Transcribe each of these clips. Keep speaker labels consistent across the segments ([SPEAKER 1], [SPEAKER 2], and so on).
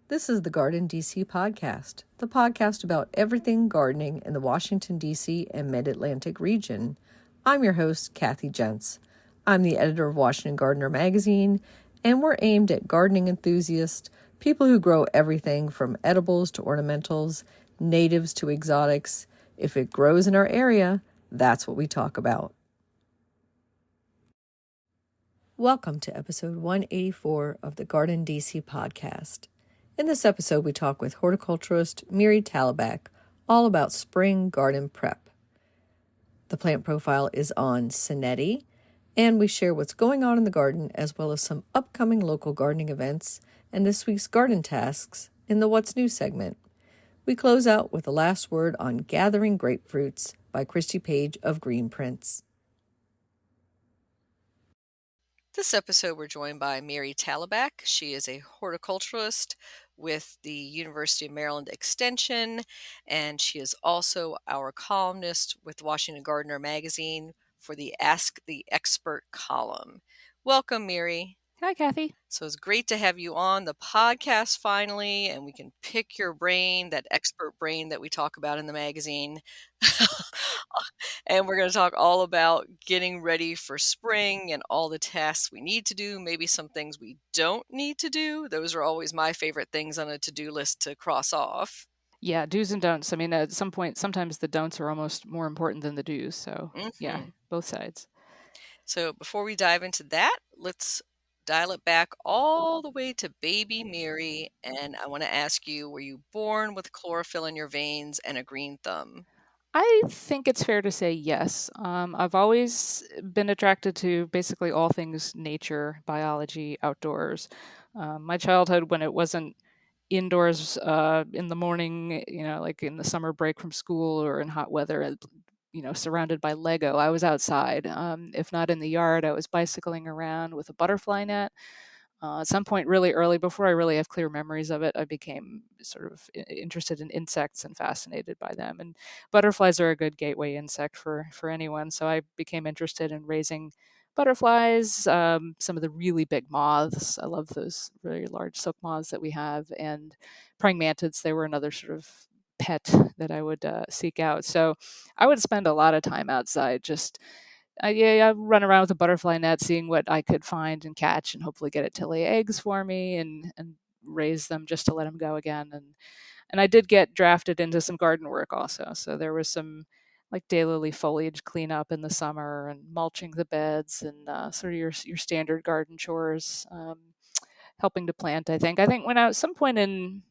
[SPEAKER 1] This is the GardenDC Podcast, the podcast about everything gardening in the Washington, D.C. and Mid-Atlantic region. I'm your host, Kathy Jentz. I'm the editor of Washington Gardener magazine, and we're aimed at gardening enthusiasts, people who grow everything from edibles to ornamentals, natives to exotics. If it grows in our area, that's what we talk about. Welcome to episode 184 of the GardenDC Podcast. In this episode, we talk with horticulturist Miri Talabac all about spring garden prep. The plant profile is on Senetti, and we share what's going on in the garden as well as some upcoming local gardening events and this week's garden tasks in the What's New segment. We close out with the last word on Gathering Grapefruits by Christy Page of Green Prints. This episode, we're joined by Miri Talabac. She is a horticulturist with the University of Maryland Extension, and she is also our columnist with Washington Gardener magazine for the Ask the Expert column. Welcome, Miri.
[SPEAKER 2] Hi, Kathy.
[SPEAKER 1] So it's great to have you on the podcast finally, and we can pick your brain, that expert brain that we talk about in the magazine. And we're going to talk all about getting ready for spring and all the tasks we need to do, maybe some things we don't need to do. Those are always my favorite things on a to-do list to cross off.
[SPEAKER 2] Yeah, do's and don'ts. I mean, at some point, sometimes the don'ts are almost more important than the do's. So, yeah, both sides.
[SPEAKER 1] So before we dive into that, let's dial it back all the way to baby Miri. And I want to ask you, were you born with chlorophyll in your veins and a green thumb?
[SPEAKER 2] I think it's fair to say yes. I've always been attracted to basically all things nature, biology, outdoors. My childhood, when it wasn't indoors in the morning, like in the summer break from school or in hot weather, surrounded by Lego, I was outside. If not in the yard, I was bicycling around with a butterfly net. At some point really early, before I really have clear memories of it, I became sort of interested in insects and fascinated by them. And butterflies are a good gateway insect for anyone. So I became interested in raising butterflies, some of the really big moths. I love those very large silk moths that we have. And praying mantids, they were another sort of pet that I would seek out. So I would spend a lot of time outside just I run around with a butterfly net, seeing what I could find and catch, and hopefully get it to lay eggs for me, and raise them just to let them go again. And I did get drafted into some garden work also. So there was some like daily foliage cleanup in the summer and mulching the beds and sort of your standard garden chores. Helping to plant, I think when I was some point in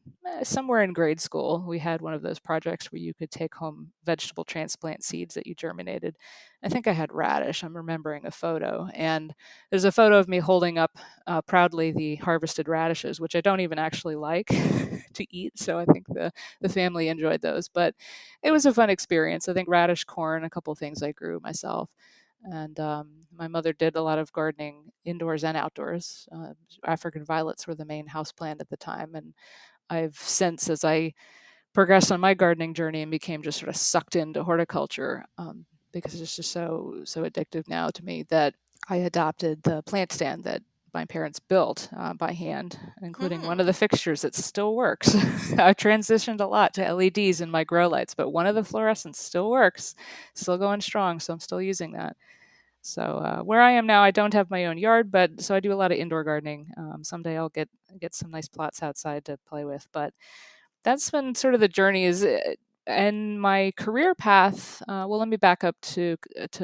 [SPEAKER 2] somewhere in grade school, we had one of those projects where you could take home vegetable transplant seeds that you germinated. I think I had radish. I'm remembering a photo, and there's a photo of me holding up proudly the harvested radishes, which I don't even actually like to eat. So I think the family enjoyed those, but it was a fun experience. I think radish, corn, a couple of things I grew myself. And my mother did a lot of gardening indoors and outdoors. African violets were the main houseplant at the time. And I've since, as I progressed on my gardening journey and became just sort of sucked into horticulture, because it's just so addictive now to me, that I adopted the plant stand that my parents built by hand, including one of the fixtures that still works. I've transitioned a lot to LEDs in my grow lights, but one of the fluorescents still works, still going strong, so I'm still using that. So where I am now, I don't have my own yard, but so I do a lot of indoor gardening. Someday I'll get some nice plots outside to play with, but that's been sort of the journey. And my career path. Well, let me back up to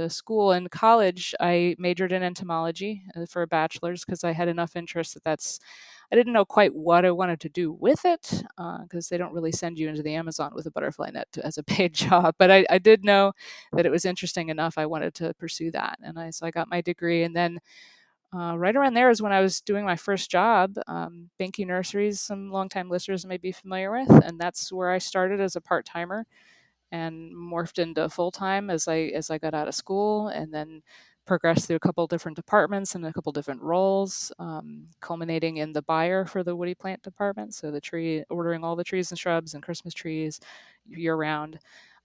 [SPEAKER 2] school. In college, I majored in entomology for a bachelor's because I had enough interest I didn't know quite what I wanted to do with it, because they don't really send you into the Amazon with a butterfly net as a paid job. But I did know that it was interesting enough. I wanted to pursue that, and so I got my degree, and then right around there is when I was doing my first job, Banky Nurseries. Some longtime listeners may be familiar with, and that's where I started as a part timer, and morphed into full time as I got out of school, and then progressed through a couple different departments and a couple different roles, culminating in the buyer for the woody plant department. So ordering all the trees and shrubs and Christmas trees year round.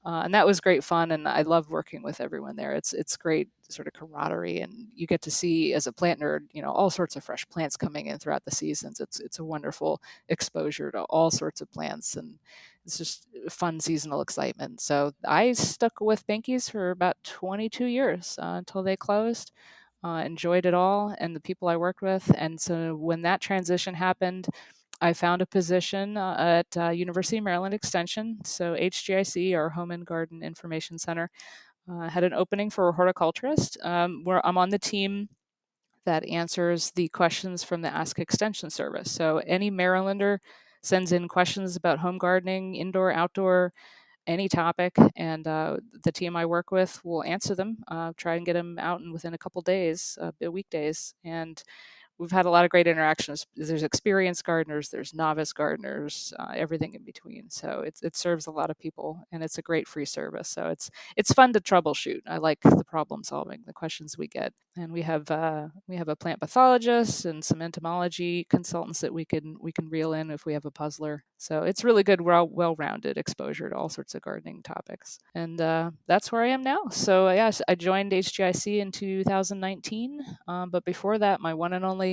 [SPEAKER 2] And that was great fun, and I love working with everyone there. It's great sort of camaraderie, and you get to see, as a plant nerd, all sorts of fresh plants coming in throughout the seasons. It's a wonderful exposure to all sorts of plants, and it's just fun seasonal excitement. So I stuck with Binkies for about 22 years until they closed. Enjoyed it all and the people I worked with. And so when that transition happened, I found a position at University of Maryland Extension. So HGIC, our Home and Garden Information Center, had an opening for a horticulturist, where I'm on the team that answers the questions from the Ask Extension service. So any Marylander sends in questions about home gardening, indoor, outdoor, any topic, and the team I work with will answer them, try and get them out in within a couple days, weekdays. And we've had a lot of great interactions. There's experienced gardeners, there's novice gardeners, everything in between. So it serves a lot of people, and it's a great free service. So it's fun to troubleshoot. I like the problem solving, the questions we get, and we have a plant pathologist and some entomology consultants that we can reel in if we have a puzzler. So it's really good, well-rounded exposure to all sorts of gardening topics, and that's where I am now. So yes, I joined HGIC in 2019, but before that, my one and only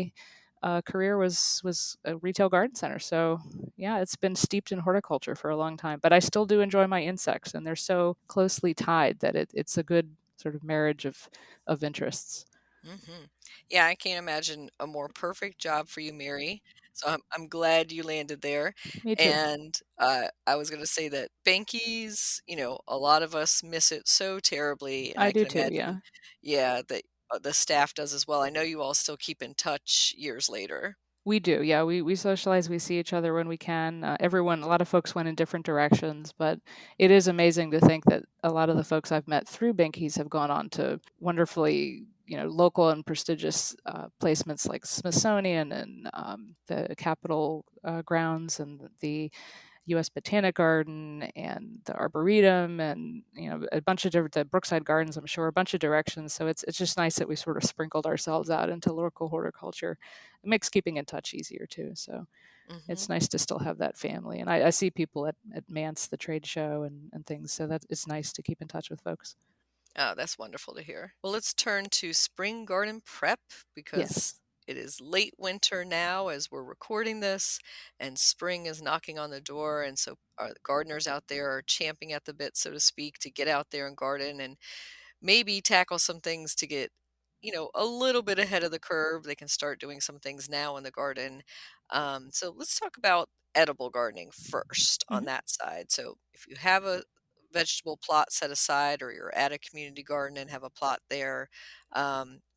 [SPEAKER 2] career was a retail garden center. So yeah, it's been steeped in horticulture for a long time, but I still do enjoy my insects, and they're so closely tied that it's a good sort of marriage of interests.
[SPEAKER 3] Hmm. Yeah, I can't imagine a more perfect job for you, Mary. So I'm glad you landed there.
[SPEAKER 2] Me too.
[SPEAKER 3] And I was going to say that Bankies, a lot of us miss it so terribly, and
[SPEAKER 2] I
[SPEAKER 3] I
[SPEAKER 2] do
[SPEAKER 3] can
[SPEAKER 2] too.
[SPEAKER 3] imagine,
[SPEAKER 2] Yeah.
[SPEAKER 3] yeah, that the staff does as well. I know you all still keep in touch years later.
[SPEAKER 2] We do, yeah. We socialize. We see each other when we can. A lot of folks went in different directions, but it is amazing to think that a lot of the folks I've met through Binkies have gone on to wonderfully, local and prestigious placements like Smithsonian and the Capitol grounds and the U.S. Botanic Garden and the Arboretum, and a bunch of different, the Brookside Gardens, I'm sure, a bunch of directions. So it's just nice that we sort of sprinkled ourselves out into local horticulture. It makes keeping in touch easier too. So
[SPEAKER 3] Hmm.
[SPEAKER 2] it's nice to still have that family. And I see people at Mance, the trade show, and things. So that it's nice to keep in touch with folks.
[SPEAKER 3] Oh, that's wonderful to hear. Well, let's turn to spring garden prep because
[SPEAKER 2] Yes,
[SPEAKER 3] it is late winter now as we're recording this, and spring is knocking on the door. And so our gardeners out there are champing at the bit, so to speak, to get out there and garden and maybe tackle some things to get, a little bit ahead of the curve. They can start doing some things now in the garden. So let's talk about edible gardening first on
[SPEAKER 2] hmm
[SPEAKER 3] that side. So if you have a vegetable plot set aside, or you're at a community garden and have a plot there,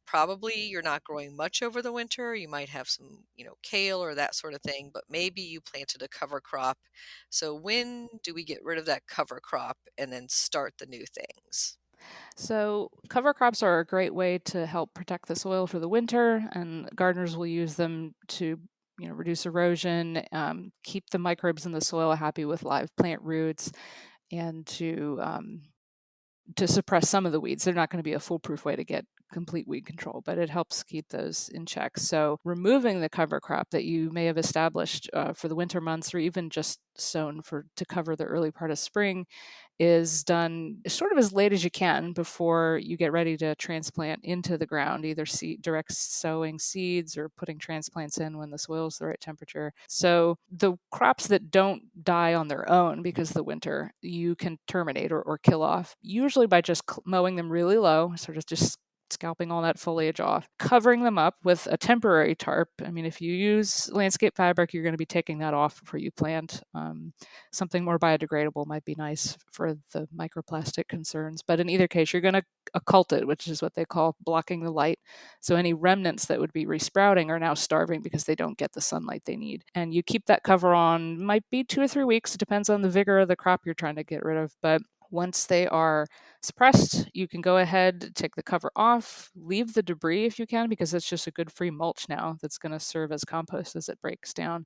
[SPEAKER 3] probably you're not growing much over the winter. You might have some, kale or that sort of thing, but maybe you planted a cover crop. So when do we get rid of that cover crop and then start the new things?
[SPEAKER 2] So, cover crops are a great way to help protect the soil for the winter, and gardeners will use them to reduce erosion, keep the microbes in the soil happy with live plant roots, and to suppress some of the weeds. They're not going to be a foolproof way to get complete weed control, but it helps keep those in check. So, removing the cover crop that you may have established for the winter months, or even just sown to cover the early part of spring, is done sort of as late as you can before you get ready to transplant into the ground, either direct sowing seeds or putting transplants in when the soil is the right temperature. So the crops that don't die on their own because of the winter, you can terminate or kill off, usually by just mowing them really low, sort of just scalping all that foliage off, covering them up with a temporary tarp. I mean, if you use landscape fabric, you're going to be taking that off before you plant. Something more biodegradable might be nice for the microplastic concerns. But in either case, you're going to occult it, which is what they call blocking the light. So any remnants that would be resprouting are now starving because they don't get the sunlight they need. And you keep that cover on, might be 2 or 3 weeks. It depends on the vigor of the crop you're trying to get rid of. But once they are suppressed, you can go ahead, take the cover off, leave the debris if you can, because it's just a good free mulch now that's going to serve as compost as it breaks down.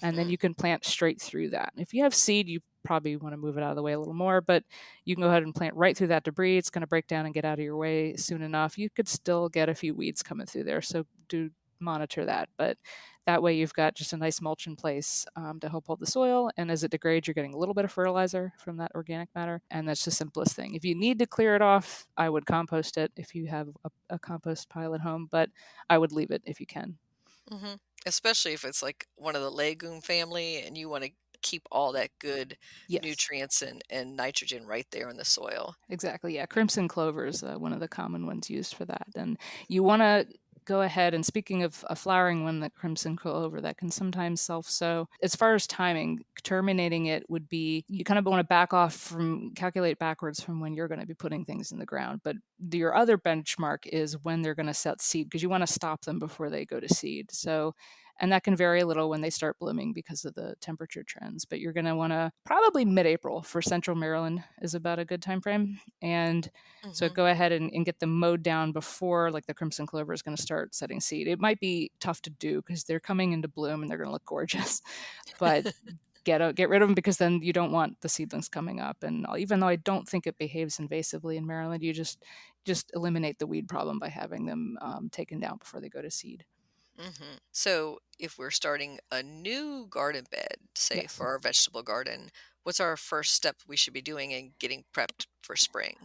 [SPEAKER 2] And then
[SPEAKER 3] Hmm.
[SPEAKER 2] you can plant straight through that. If you have seed, you probably want to move it out of the way a little more, but you can go ahead and plant right through that debris. It's going to break down and get out of your way soon enough. You could still get a few weeds coming through there, so do monitor that. But that way you've got just a nice mulch in place to help hold the soil. And as it degrades, you're getting a little bit of fertilizer from that organic matter. And that's the simplest thing. If you need to clear it off, I would compost it if you have a compost pile at home, but I would leave it if you can.
[SPEAKER 3] Mm-hmm. Especially if it's like one of the legume family and you want to keep all that good nutrients and nitrogen right there in the soil.
[SPEAKER 2] Exactly. Yeah. Crimson clover is one of the common ones used for that. And you want to go ahead, and speaking of a flowering one, the crimson clover, that can sometimes self-sow. As far as timing, terminating it would be, you kind of want to back off from, calculate backwards from when you're going to be putting things in the ground. But your other benchmark is when they're going to set seed, because you want to stop them before they go to seed. So, and that can vary a little when they start blooming because of the temperature trends. But you're going to want to probably mid-April for Central Maryland is about a good time frame. And so go ahead and get them mowed down before, like, the crimson clover is going to start setting seed. It might be tough to do because they're coming into bloom and they're going to look gorgeous. But get rid of them, because then you don't want the seedlings coming up. And even though I don't think it behaves invasively in Maryland, you just eliminate the weed problem by having them taken down before they go to seed.
[SPEAKER 3] Mm-hmm. So if we're starting a new garden bed, say for our vegetable garden, what's our first step we should be doing in getting prepped for spring?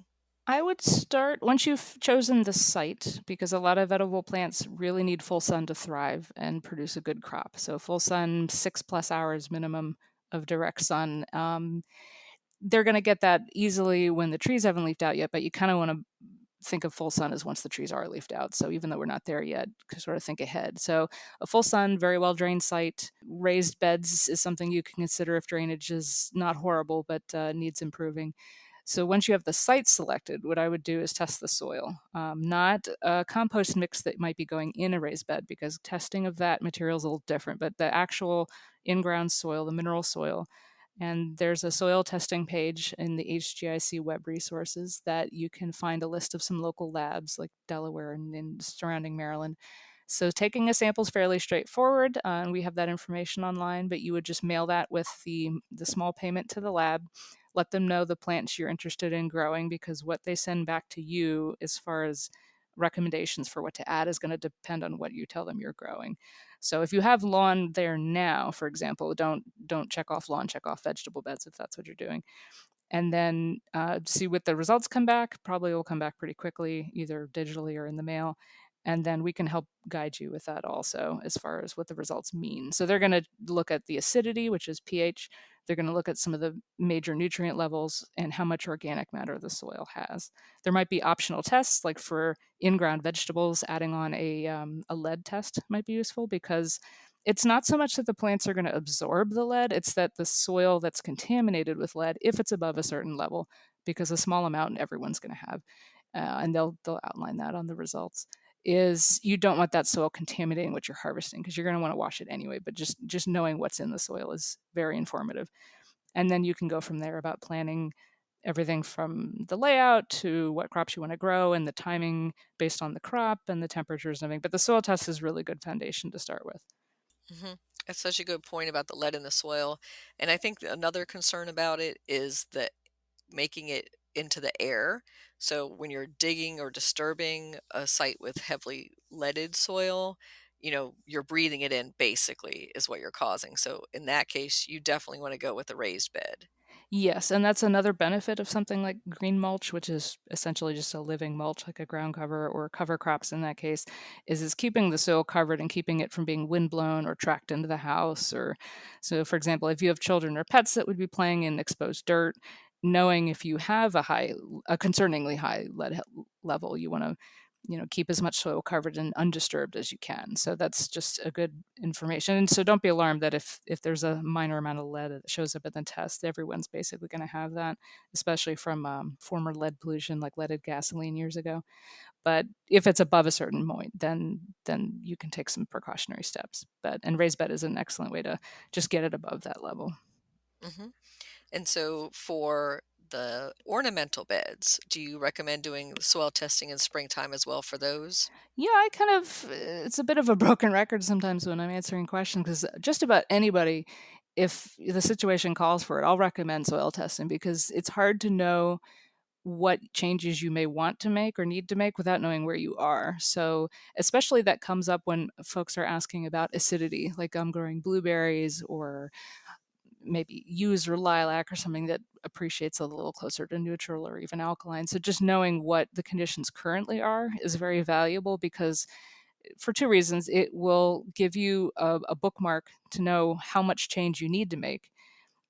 [SPEAKER 2] I would start once you've chosen the site, because a lot of edible plants really need full sun to thrive and produce a good crop. So full sun, 6+ hours minimum of direct sun. They're going to get that easily when the trees haven't leafed out yet, but you kind of want to think of full sun as once the trees are leafed out. So even though we're not there yet, sort of think ahead. So a full sun, very well drained site. Raised beds is something you can consider if drainage is not horrible, but needs improving. So once you have the site selected, what I would do is test the soil, not a compost mix that might be going in a raised bed, because testing of that material is a little different, but the actual in-ground soil, the mineral soil. And there's a soil testing page in the HGIC web resources that you can find a list of some local labs like Delaware and surrounding Maryland. So taking a sample is fairly straightforward, and we have that information online, but you would just mail that with the small payment to the lab. Let them know the plants you're interested in growing, because what they send back to you as far as recommendations for what to add is going to depend on what you tell them you're growing. So if you have lawn there now, for example, don't check off lawn, check off vegetable beds if that's what you're doing. And then see what the results come back. Probably will come back pretty quickly, either digitally or in the mail. And then we can help guide you with that also, as far as what the results mean. So they're going to look at the acidity, which is pH. They're going to look at some of the major nutrient levels and how much organic matter the soil has. There might be optional tests, like for in-ground vegetables, adding on a lead test might be useful, because it's not so much that the plants are going to absorb the lead, it's that the soil that's contaminated with lead, if it's above a certain level, because a small amount everyone's going to have, and they'll outline that on the results, is you don't want that soil contaminating what you're harvesting, because you're going to want to wash it anyway. But just knowing what's in the soil is very informative. And then you can go from there about planning everything from the layout to what crops you want to grow and the timing based on the crop and the temperatures and everything. But the soil test is a really good foundation to start with.
[SPEAKER 3] Mm-hmm. That's such a good point about the lead in the soil. And I think another concern about it is that making it into the air. So when you're digging or disturbing a site with heavily leaded soil, you're breathing it in, basically, is what you're causing. So in that case, you definitely want to go with a raised bed.
[SPEAKER 2] Yes, and that's another benefit of something like green mulch, which is essentially just a living mulch, like a ground cover or cover crops in that case, is keeping the soil covered and keeping it from being windblown or tracked into the house. Or so, for example, if you have children or pets that would be playing in exposed dirt, knowing if you have a concerningly high lead level, you want to keep as much soil covered and undisturbed as you can. So that's just a good information. And so don't be alarmed that if there's a minor amount of lead that shows up in the test, everyone's basically going to have that, especially from former lead pollution, like leaded gasoline years ago. But if it's above a certain point, then you can take some precautionary steps. And raised bed is an excellent way to just get it above that level.
[SPEAKER 3] Mm-hmm. And so for the ornamental beds, do you recommend doing soil testing in springtime as well for those?
[SPEAKER 2] Yeah, it's a bit of a broken record sometimes when I'm answering questions, because just about anybody, if the situation calls for it, I'll recommend soil testing, because it's hard to know what changes you may want to make or need to make without knowing where you are. So especially that comes up when folks are asking about acidity, like I'm growing blueberries or maybe yews or lilac or something that appreciates a little closer to neutral or even alkaline. So just knowing what the conditions currently are is very valuable, because for two reasons. It will give you a bookmark to know how much change you need to make,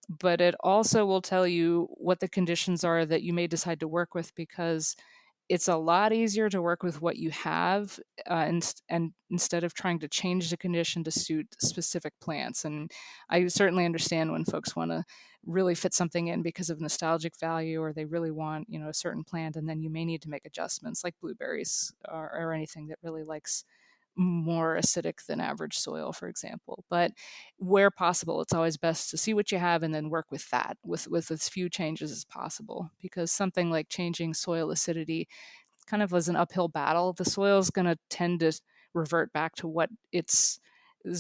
[SPEAKER 2] but it also will tell you what the conditions are that you may decide to work with, because it's a lot easier to work with what you have, and instead of trying to change the condition to suit specific plants. And I certainly understand when folks want to really fit something in because of nostalgic value, or they really want, a certain plant, and then you may need to make adjustments, like blueberries or anything that really likes more acidic than average soil, for example. But where possible, it's always best to see what you have and then work with that, with as few changes as possible, because something like changing soil acidity kind of was an uphill battle. The soil is going to tend to revert back to what is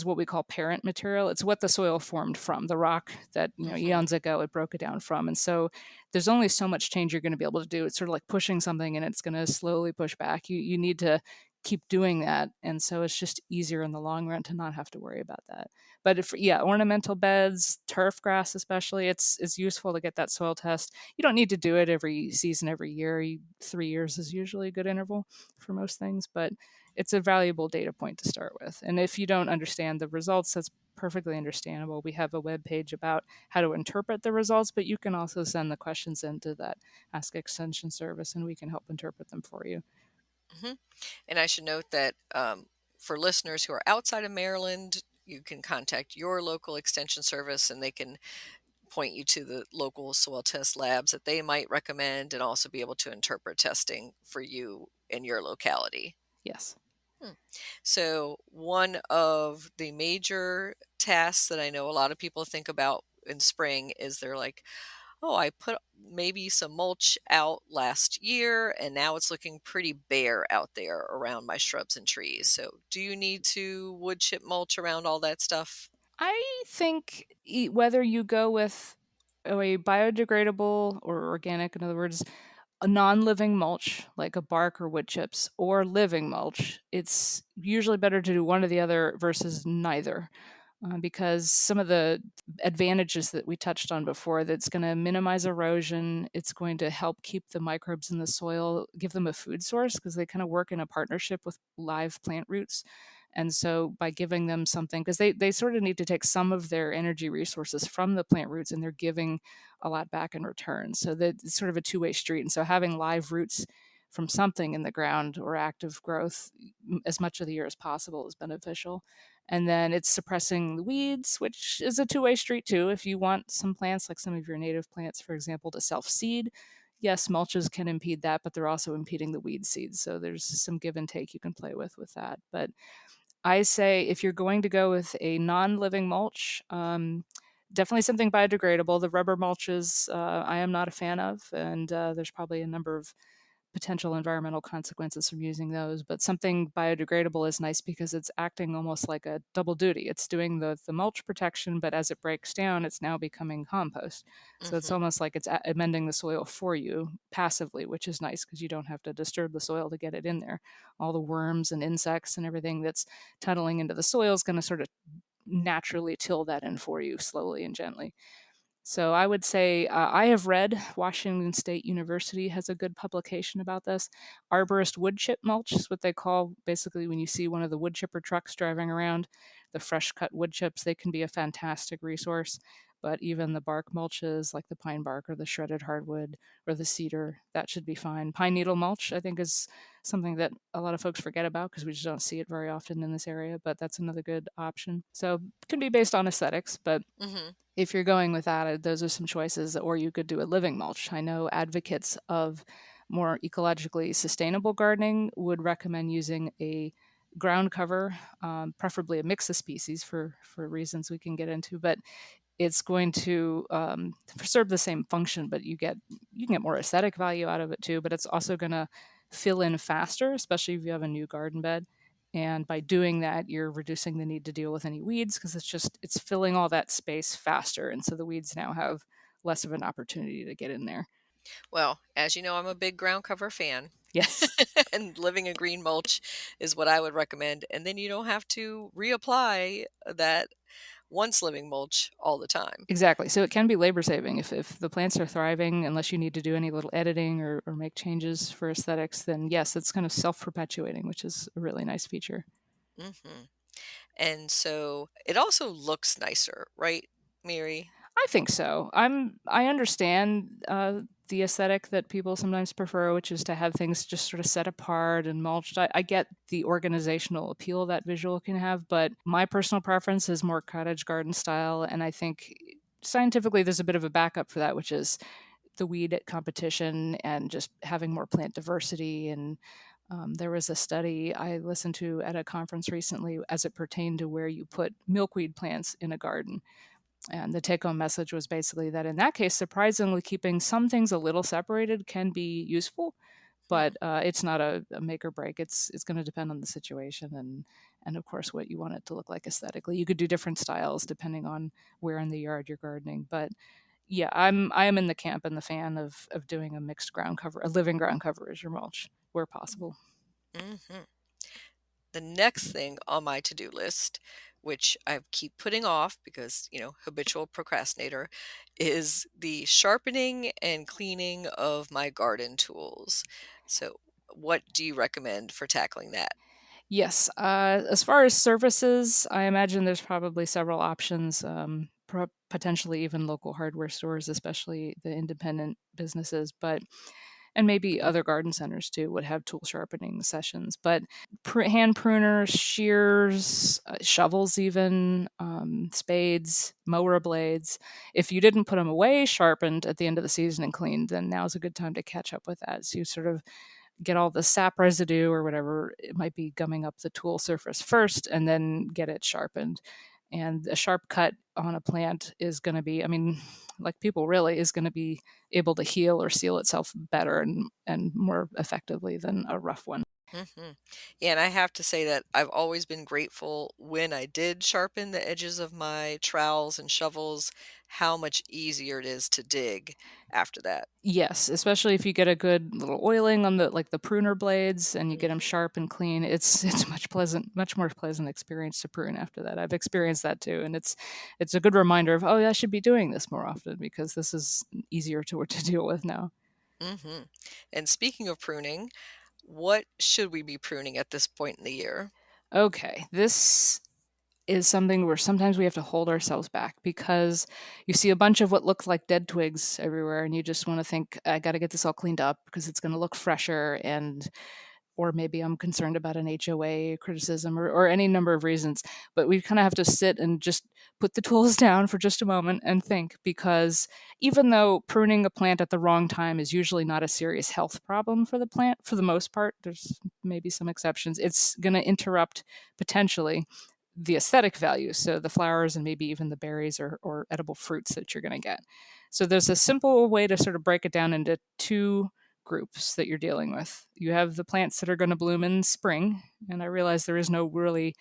[SPEAKER 2] what we call parent material. It's what the soil formed from, the rock that eons ago it broke it down from. And so there's only so much change you're going to be able to do. It's sort of like pushing something and it's going to slowly push back. You need to keep doing that, and so it's just easier in the long run to not have to worry about that. But if ornamental beds, turf grass especially, it's useful to get that soil test. You don't need to do it every season, every year. 3 years is usually a good interval for most things, but it's a valuable data point to start with. And if you don't understand the results, that's perfectly understandable. We have a web page about how to interpret the results, but you can also send the questions into that Ask Extension service, and we can help interpret them for you.
[SPEAKER 3] Mm-hmm. And I should note that for listeners who are outside of Maryland, you can contact your local extension service and they can point you to the local soil test labs that they might recommend, and also be able to interpret testing for you in your locality.
[SPEAKER 2] Yes.
[SPEAKER 3] So one of the major tasks that I know a lot of people think about in spring is they're like, oh, I put maybe some mulch out last year and now it's looking pretty bare out there around my shrubs and trees. So do you need to wood chip mulch around all that stuff?
[SPEAKER 2] I think whether you go with a biodegradable or organic, in other words, a non-living mulch like a bark or wood chips, or living mulch, it's usually better to do one or the other versus neither. Because some of the advantages that we touched on before, that's going to minimize erosion, it's going to help keep the microbes in the soil, give them a food source, because they kind of work in a partnership with live plant roots. And so by giving them something, because they sort of need to take some of their energy resources from the plant roots, and they're giving a lot back in return. So that it's sort of a two-way street. And so having live roots from something in the ground, or active growth, as much of the year as possible, is beneficial. And then it's suppressing the weeds, which is a two-way street too. If you want some plants, like some of your native plants, for example, to self-seed, yes, mulches can impede that, but they're also impeding the weed seeds. So there's some give and take you can play with that. But I say if you're going to go with a non-living mulch, definitely something biodegradable. The rubber mulches I am not a fan of, and there's probably a number of potential environmental consequences from using those. But something biodegradable is nice because it's acting almost like a double duty. It's doing the mulch protection, but as it breaks down, it's now becoming compost. So it's almost like it's amending the soil for you passively, which is nice because you don't have to disturb the soil to get it in there. All the worms and insects and everything that's tunneling into the soil is going to sort of naturally till that in for you slowly and gently. So I would say I have read Washington State University has a good publication about this. Arborist wood chip mulch is what they call, basically, when you see one of the wood chipper trucks driving around, the fresh cut wood chips, they can be a fantastic resource. But even the bark mulches, like the pine bark or the shredded hardwood or the cedar, that should be fine. Pine needle mulch, I think, is something that a lot of folks forget about because we just don't see it very often in this area, but that's another good option. So it can be based on aesthetics, but if you're going with that, those are some choices. Or you could do a living mulch. I know advocates of more ecologically sustainable gardening would recommend using a ground cover, preferably a mix of species for reasons we can get into, but it's going to serve the same function, but you can get more aesthetic value out of it too. But it's also going to fill in faster, especially if you have a new garden bed. And by doing that, you're reducing the need to deal with any weeds because it's filling all that space faster. And so the weeds now have less of an opportunity to get in there.
[SPEAKER 3] Well, as you know, I'm a big ground cover fan.
[SPEAKER 2] Yes.
[SPEAKER 3] And living in green mulch is what I would recommend. And then you don't have to reapply that once living mulch all the time.
[SPEAKER 2] Exactly. So it can be labor saving. If the plants are thriving, unless you need to do any little editing or make changes for aesthetics, then yes, it's kind of self-perpetuating, which is a really nice feature.
[SPEAKER 3] Hmm. And so it also looks nicer, right, Miri?
[SPEAKER 2] I think so. I understand the aesthetic that people sometimes prefer, which is to have things just sort of set apart and mulched. I get the organizational appeal that visual can have, but my personal preference is more cottage garden style, and I think scientifically there's a bit of a backup for that, which is the weed competition and just having more plant diversity. And there was a study I listened to at a conference recently as it pertained to where you put milkweed plants in a garden. And the take home message was basically that in that case, surprisingly, keeping some things a little separated can be useful,
[SPEAKER 3] Hmm.
[SPEAKER 2] but it's not a make or break. It's going to depend on the situation and of course what you want it to look like aesthetically. You could do different styles depending on where in the yard you're gardening. But yeah, I am in the camp and the fan of doing a mixed ground cover, a living ground cover as your mulch where possible.
[SPEAKER 3] Hmm. The next thing on my to-do list, which I keep putting off because, habitual procrastinator, is the sharpening and cleaning of my garden tools. So, what do you recommend for tackling that?
[SPEAKER 2] Yes. As far as services, I imagine there's probably several options, potentially even local hardware stores, especially the independent businesses, but and maybe other garden centers too would have tool sharpening sessions. But hand pruners, shears, shovels, even spades, mower blades. If you didn't put them away sharpened at the end of the season and cleaned, then now's a good time to catch up with that. So you sort of get all the sap residue or whatever it might be gumming up the tool surface first and then get it sharpened. And a sharp cut on a plant is going to be, I mean, like people really, is going to be able to heal or seal itself better and more effectively than a rough one.
[SPEAKER 3] Hmm. Yeah, and I have to say that I've always been grateful when I did sharpen the edges of my trowels and shovels, how much easier it is to dig after that.
[SPEAKER 2] Yes, especially if you get a good little oiling on the pruner blades and you get them
[SPEAKER 3] Mhm.
[SPEAKER 2] sharp and clean. It's much more pleasant experience to prune after that. I've experienced that too, and it's a good reminder of, oh, yeah, I should be doing this more often because this is easier to deal with now.
[SPEAKER 3] Mhm. And speaking of pruning, what should we be pruning at this point in the year?
[SPEAKER 2] Okay, this is something where sometimes we have to hold ourselves back because you see a bunch of what looks like dead twigs everywhere and you just want to think, I got to get this all cleaned up because it's going to look fresher, and or maybe I'm concerned about an HOA criticism or any number of reasons. But we kind of have to sit and just put the tools down for just a moment and think, because even though pruning a plant at the wrong time is usually not a serious health problem for the plant, for the most part, there's maybe some exceptions, it's going to interrupt potentially the aesthetic value. So the flowers and maybe even the berries or edible fruits that you're going to get. So there's a simple way to sort of break it down into two groups that you're dealing with. You have the plants that are going to bloom in spring, and I realize there is no really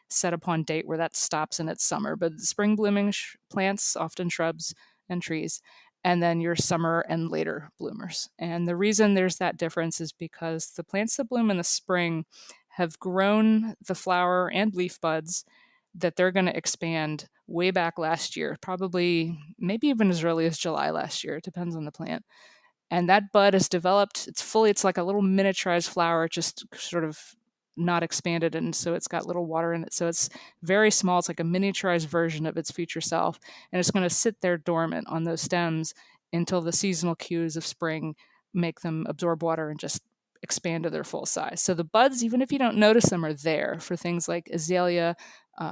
[SPEAKER 2] set upon date where that stops and it's summer, but spring blooming plants, often shrubs and trees, and then your summer and later bloomers. And the reason there's that difference is because the plants that bloom in the spring have grown the flower and leaf buds that they're going to expand way back last year, probably maybe even as early as July last year. It depends on the plant, and that bud is developed. It's like a little miniaturized flower, just sort of not expanded, and so it's got little water in it, so it's very small. It's like a miniaturized version of its future self, and it's going to sit there dormant on those stems until the seasonal cues of spring make them absorb water and just expand to their full size. So the buds, even if you don't notice them, are there for things like azalea,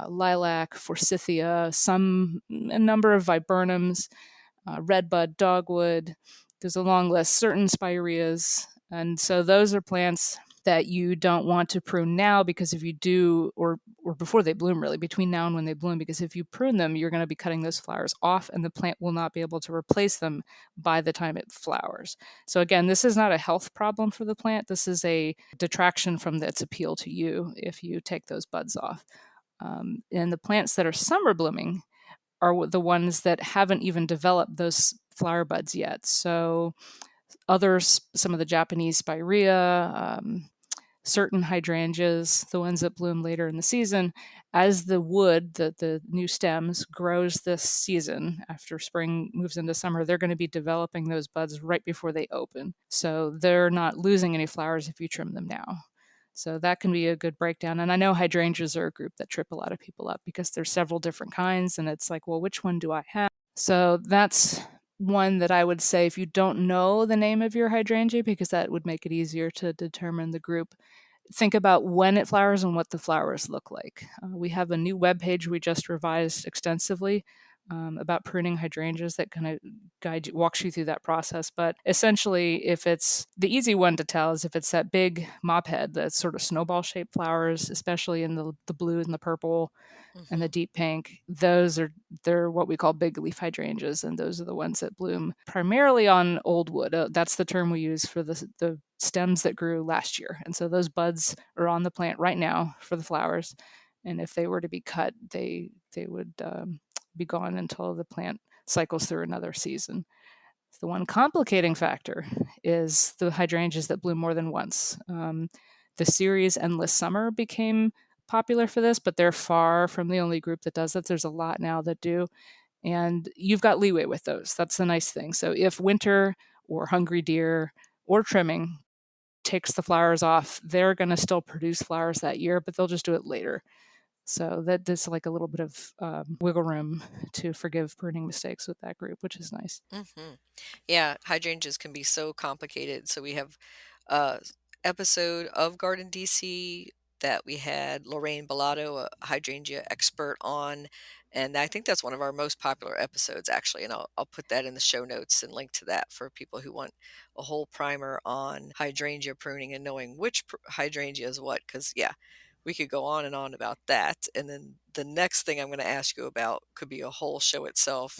[SPEAKER 2] lilac, forsythia, a number of viburnums, redbud, dogwood. There's a long list, certain spireas. And so those are plants that you don't want to prune now, because if you do, or before they bloom, really, between now and when they bloom, because if you prune them, you're going to be cutting those flowers off and the plant will not be able to replace them by the time it flowers. So again, this is not a health problem for the plant. This is a detraction from its appeal to you if you take those buds off. And the plants that are summer blooming are the ones that haven't even developed those flower buds yet. So Others, some of the Japanese spirea, certain hydrangeas, the ones that bloom later in the season, as the wood, the new stems, grows this season after spring moves into summer, they're going to be developing those buds right before they open. So they're not losing any flowers if you trim them now. So that can be a good breakdown. And I know hydrangeas are a group that trip a lot of people up because there's several different kinds, and it's like, well, which one do I have? So that's one that I would say if you don't know the name of your hydrangea, because that would make it easier to determine the group, think about when it flowers and what the flowers look like. We have a new webpage we just revised extensively about pruning hydrangeas that kind of walks you through that process. But essentially, if it's the easy one to tell is if it's that big mop head, that sort of snowball shaped flowers, especially in the blue and the purple and the deep pink, they're what we call big leaf hydrangeas, and those are the ones that bloom primarily on old wood. That's the term we use for the stems that grew last year. And so those buds are on the plant right now for the flowers. And if they were to be cut, they would be gone until the plant cycles through another season. The one complicating factor is the hydrangeas that bloom more than once. The series Endless Summer became popular for this, but they're far from the only group that does it. There's a lot now that do. And you've got leeway with those. That's the nice thing. So if winter or hungry deer or trimming takes the flowers off, they're going to still produce flowers that year, but they'll just do it later. So that there's like a little bit of wiggle room to forgive pruning mistakes with that group, which is nice.
[SPEAKER 3] Yeah, hydrangeas can be so complicated. So we have a episode of Garden DC that we had Lorraine Bellato, a hydrangea expert, on, and I think that's one of our most popular episodes, actually. And I'll put that in the show notes and link to that for people who want a whole primer on hydrangea pruning and knowing which hydrangea is what. Because we could go on and on about that. And then the next thing I'm going to ask you about could be a whole show itself,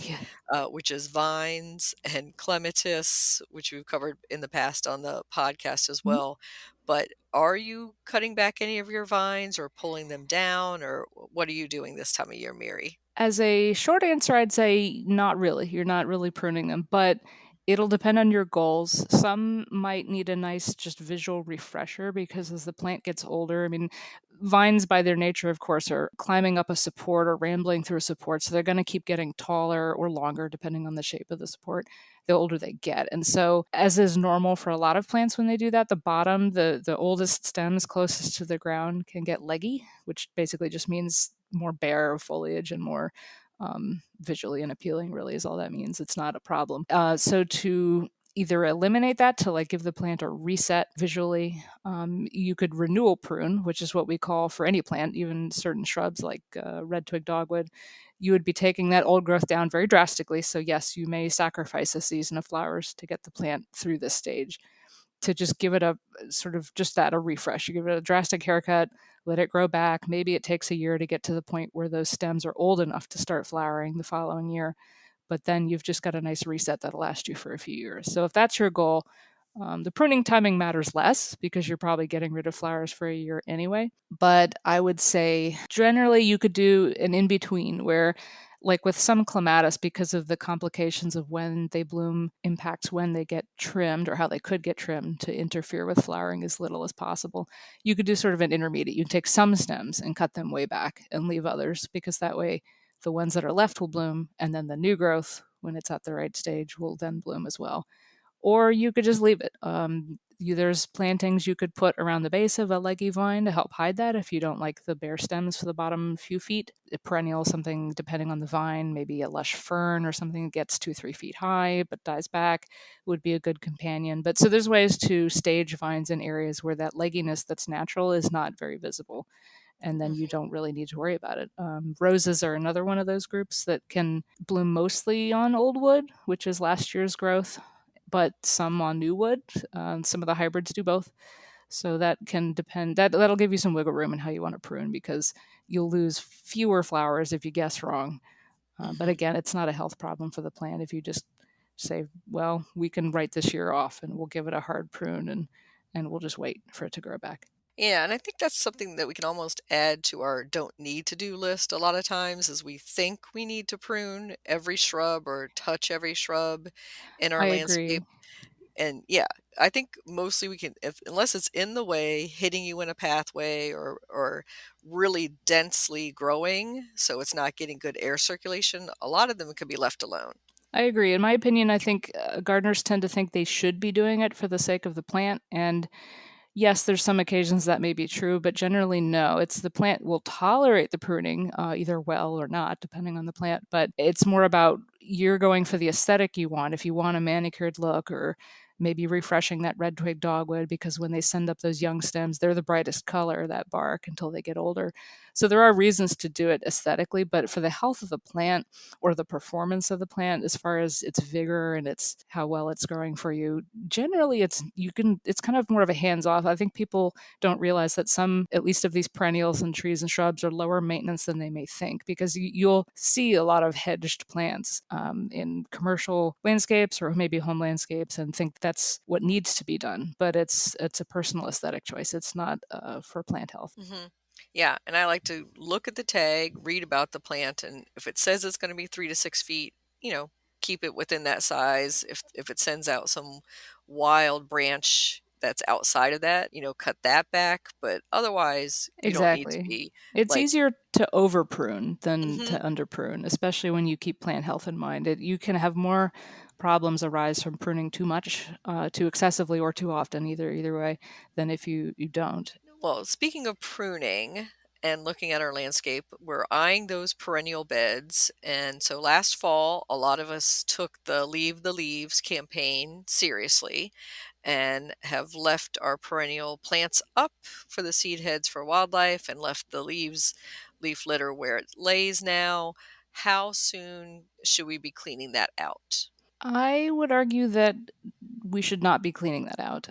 [SPEAKER 3] which is vines and clematis, which we've covered in the past on the podcast as well. But are you cutting back any of your vines or pulling them down, or what are you doing this time of year, Miri?
[SPEAKER 2] As a short answer, I'd say not really. You're not really pruning them, but it'll depend on your goals. Some might need a nice just visual refresher because as the plant gets older, I mean, vines by their nature, of course, are climbing up a support or rambling through a support. So they're going to keep getting taller or longer depending on the shape of the support the older they get. And so, as is normal for a lot of plants when they do that, the bottom, the oldest stems closest to the ground can get leggy, which basically just means more bare foliage and more visually unappealing, really, is all that means. It's not a problem. So to either eliminate that, to like give the plant a reset visually, you could renewal prune, which is what we call for any plant, even certain shrubs like red twig dogwood. You would be taking that old growth down very drastically. So yes, you may sacrifice a season of flowers to get the plant through this stage, to just give it a sort of just that, a refresh. You give it a drastic haircut, let it grow back. Maybe it takes a year to get to the point where those stems are old enough to start flowering the following year. But then you've just got a nice reset that'll last you for a few years. So if that's your goal, the pruning timing matters less because you're probably getting rid of flowers for a year anyway. But I would say generally you could do an in-between where, like with some clematis, because of the complications of when they bloom impacts when they get trimmed or how they could get trimmed to interfere with flowering as little as possible, you could do sort of an intermediate. You can take some stems and cut them way back and leave others, because that way the ones that are left will bloom, and then the new growth, when it's at the right stage, will then bloom as well. Or you could just leave it. There's plantings you could put around the base of a leggy vine to help hide that if you don't like the bare stems for the bottom few feet. A perennial, something depending on the vine, maybe a lush fern or something that gets 2-3 feet high but dies back, would be a good companion. But so there's ways to stage vines in areas where that legginess that's natural is not very visible, and then you don't really need to worry about it. Roses are another one of those groups that can bloom mostly on old wood, which is last year's growth, but some on new wood. Some of the hybrids do both. So that can depend. That'll give you some wiggle room in how you want to prune, because you'll lose fewer flowers if you guess wrong. But again, it's not a health problem for the plant if you just say, well, we can write this year off and we'll give it a hard prune and we'll just wait for it to grow back.
[SPEAKER 3] Yeah, and I think that's something that we can almost add to our don't need to do list a lot of times, is we think we need to prune every shrub or touch every shrub in our
[SPEAKER 2] I
[SPEAKER 3] landscape.
[SPEAKER 2] agree.
[SPEAKER 3] And yeah, I think mostly we can, unless it's in the way, hitting you in a pathway, or really densely growing, so it's not getting good air circulation, a lot of them could be left alone.
[SPEAKER 2] I agree. In my opinion, I think gardeners tend to think they should be doing it for the sake of the plant. And yes, there's some occasions that may be true, but generally, no. It's the plant will tolerate the pruning, either well or not, depending on the plant. But it's more about you're going for the aesthetic you want. If you want a manicured look, or maybe refreshing that red twig dogwood, because when they send up those young stems, they're the brightest color, that bark, until they get older. So there are reasons to do it aesthetically, but for the health of the plant or the performance of the plant, as far as its vigor and its how well it's growing for you, generally it's kind of more of a hands off. I think people don't realize that some, at least of these perennials and trees and shrubs, are lower maintenance than they may think, because you'll see a lot of hedged plants in commercial landscapes or maybe home landscapes and think that's what needs to be done. But it's a personal aesthetic choice. It's not for plant health.
[SPEAKER 3] Mm-hmm. Yeah, and I like to look at the tag, read about the plant, and if it says it's going to be 3 to 6 feet, keep it within that size. If it sends out some wild branch that's outside of that, cut that back. But otherwise, you don't need to
[SPEAKER 2] Exactly.
[SPEAKER 3] be
[SPEAKER 2] It's
[SPEAKER 3] like,
[SPEAKER 2] easier to over prune than
[SPEAKER 3] hmm
[SPEAKER 2] to under prune, especially when you keep plant health in mind. You can have more problems arise from pruning too much, too excessively, or too often, either way, than if you don't.
[SPEAKER 3] Well, speaking of pruning and looking at our landscape, we're eyeing those perennial beds. And so last fall, a lot of us took the Leave the Leaves campaign seriously and have left our perennial plants up for the seed heads for wildlife and left the leaf litter where it lays now. How soon should we be cleaning that out?
[SPEAKER 2] I would argue that we should not be cleaning that out.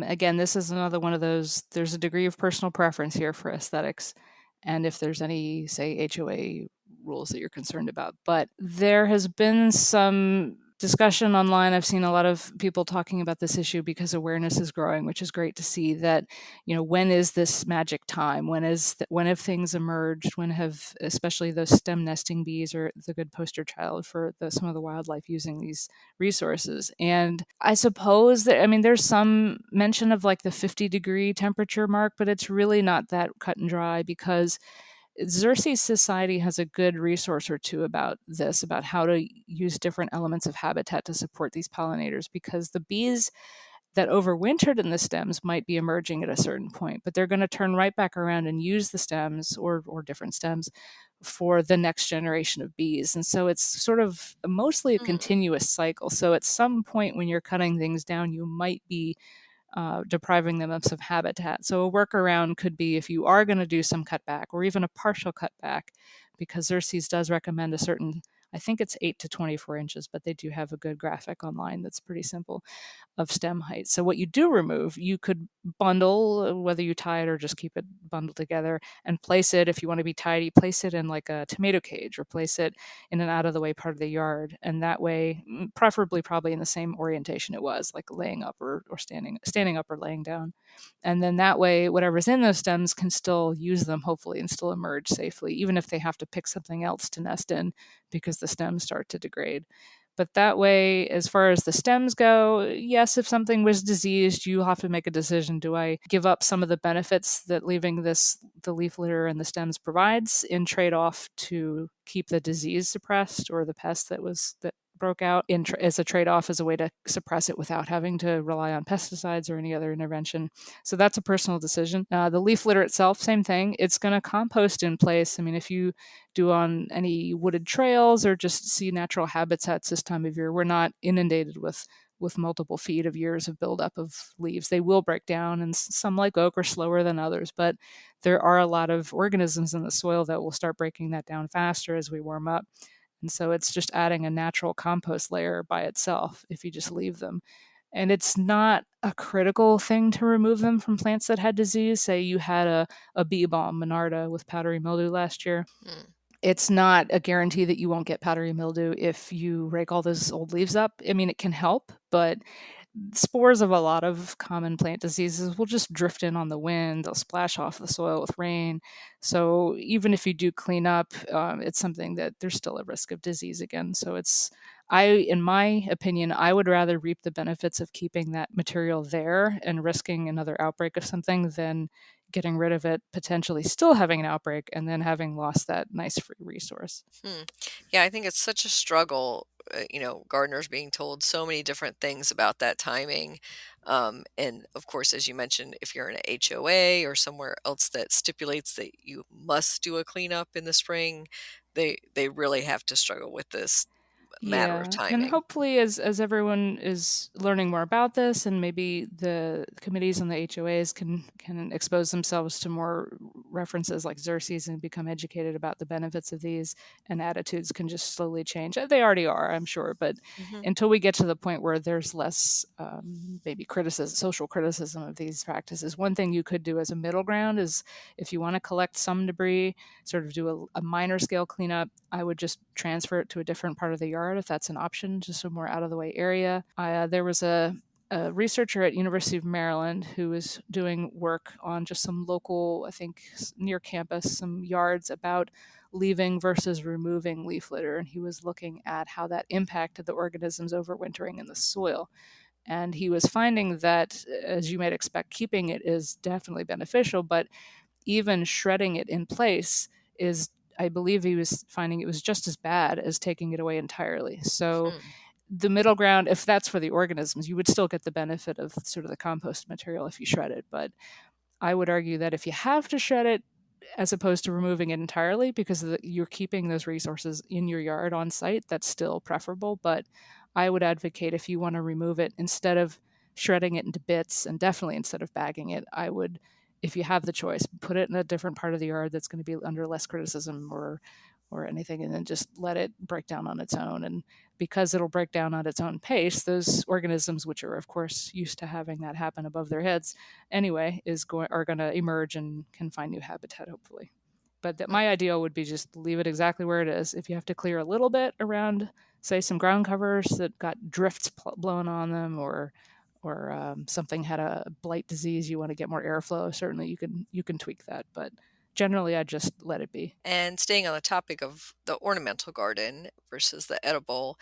[SPEAKER 2] Again, this is another one of those, there's a degree of personal preference here for aesthetics. And if there's any, say, HOA rules that you're concerned about. But there has been some discussion online. I've seen a lot of people talking about this issue because awareness is growing, which is great to see. That, when is this magic time? When have things emerged? When have, especially those stem nesting bees, are the good poster child for some of the wildlife using these resources. And I suppose that, there's some mention of like the 50-degree temperature mark, but it's really not that cut and dry, because Xerces Society has a good resource or two about this, about how to use different elements of habitat to support these pollinators, because the bees that overwintered in the stems might be emerging at a certain point, but they're going to turn right back around and use the stems or different stems for the next generation of bees. And so it's sort of mostly a continuous cycle. So at some point when you're cutting things down, you might be depriving them of some habitat. So a workaround could be, if you are going to do some cutback or even a partial cutback, because Xerces does recommend a certain, I think it's 8 to 24 inches, but they do have a good graphic online that's pretty simple, of stem height. So what you do remove, you could bundle, whether you tie it or just keep it bundled together, and place it, if you want to be tidy, place it in like a tomato cage, or place it in an out of the way part of the yard. And that way, preferably probably in the same orientation it was, like laying up or standing up or laying down. And then that way, whatever's in those stems can still use them, hopefully, and still emerge safely, even if they have to pick something else to nest in because the stems start to degrade. But that way, as far as the stems go, yes, if something was diseased, you have to make a decision. Do I give up some of the benefits that leaving the leaf litter and the stems provides in trade-off to keep the disease suppressed, or the pest that broke out as a trade-off, as a way to suppress it without having to rely on pesticides or any other intervention? So that's a personal decision. The leaf litter itself, same thing. It's going to compost in place. If you do on any wooded trails or just see natural habitats this time of year, we're not inundated with multiple feet of years of buildup of leaves. They will break down, and some, like oak, are slower than others, but there are a lot of organisms in the soil that will start breaking that down faster as we warm up. And so it's just adding a natural compost layer by itself if you just leave them. And it's not a critical thing to remove them from plants that had disease. Say you had a bee balm, Monarda, with powdery mildew last year. It's not a guarantee that you won't get powdery mildew if you rake all those old leaves up. It can help, but spores of a lot of common plant diseases will just drift in on the wind. They'll splash off the soil with rain. So even if you do clean up, it's something that there's still a risk of disease again. So in my opinion, I would rather reap the benefits of keeping that material there and risking another outbreak of something than getting rid of it, potentially still having an outbreak, and then having lost that nice free resource.
[SPEAKER 3] Yeah, I think it's such a struggle, gardeners being told so many different things about that timing. And of course, as you mentioned, if you're in an HOA or somewhere else that stipulates that you must do a cleanup in the spring, they really have to struggle with this matter of
[SPEAKER 2] Yeah, and
[SPEAKER 3] timing.
[SPEAKER 2] hopefully, as everyone is learning more about this, and maybe the committees and the HOAs can expose themselves to more references like Xerces and become educated about the benefits of these, and attitudes can just slowly change. They already are, I'm sure, but
[SPEAKER 3] Hmm.
[SPEAKER 2] until we get to the point where there's less maybe social criticism of these practices, one thing you could do as a middle ground is if you want to collect some debris, sort of do a minor scale cleanup, I would just transfer it to a different part of the yard if that's an option, just a more out of the way area. There was a researcher at University of Maryland who was doing work on just some local, I think near campus, some yards about leaving versus removing leaf litter. And he was looking at how that impacted the organisms overwintering in the soil. And he was finding that, as you might expect, keeping it is definitely beneficial, but even shredding it in place is, I believe he was finding it was just as bad as taking it away entirely. So
[SPEAKER 3] Hmm.
[SPEAKER 2] the middle ground, if that's for the organisms, you would still get the benefit of sort of the compost material if you shred it. But I would argue that if you have to shred it, as opposed to removing it entirely, because you're keeping those resources in your yard on site, that's still preferable. But I would advocate, if you want to remove it, instead of shredding it into bits, and definitely instead of bagging it, I would, if you have the choice, put it in a different part of the yard that's going to be under less criticism or anything, and then just let it break down on its own. And because it'll break down at its own pace, those organisms, which are of course used to having that happen above their heads anyway, are going to emerge and can find new habitat, hopefully. But my ideal would be just leave it exactly where it is. If you have to clear a little bit around, say, some ground covers that got drifts blown on them, or something had a blight disease, you want to get more airflow, certainly you can tweak that. But generally, I just let it be.
[SPEAKER 3] And staying on the topic of the ornamental garden versus the edible,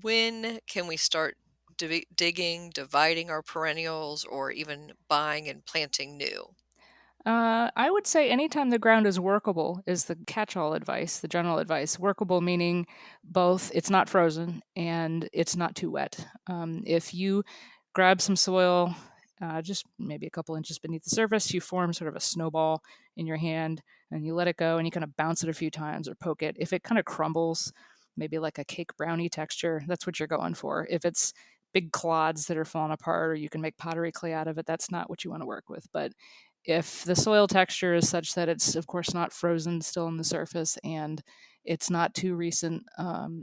[SPEAKER 3] when can we start digging, dividing our perennials, or even buying and planting new?
[SPEAKER 2] I would say anytime the ground is workable is the catch-all advice, the general advice. Workable meaning both it's not frozen and it's not too wet. If you grab some soil, just maybe a couple inches beneath the surface, you form sort of a snowball in your hand and you let it go and you kind of bounce it a few times or poke it. If it kind of crumbles, maybe like a cake brownie texture, that's what you're going for. If it's big clods that are falling apart or you can make pottery clay out of it, that's not what you want to work with. But if the soil texture is such that it's, of course, not frozen still on the surface and it's not too recent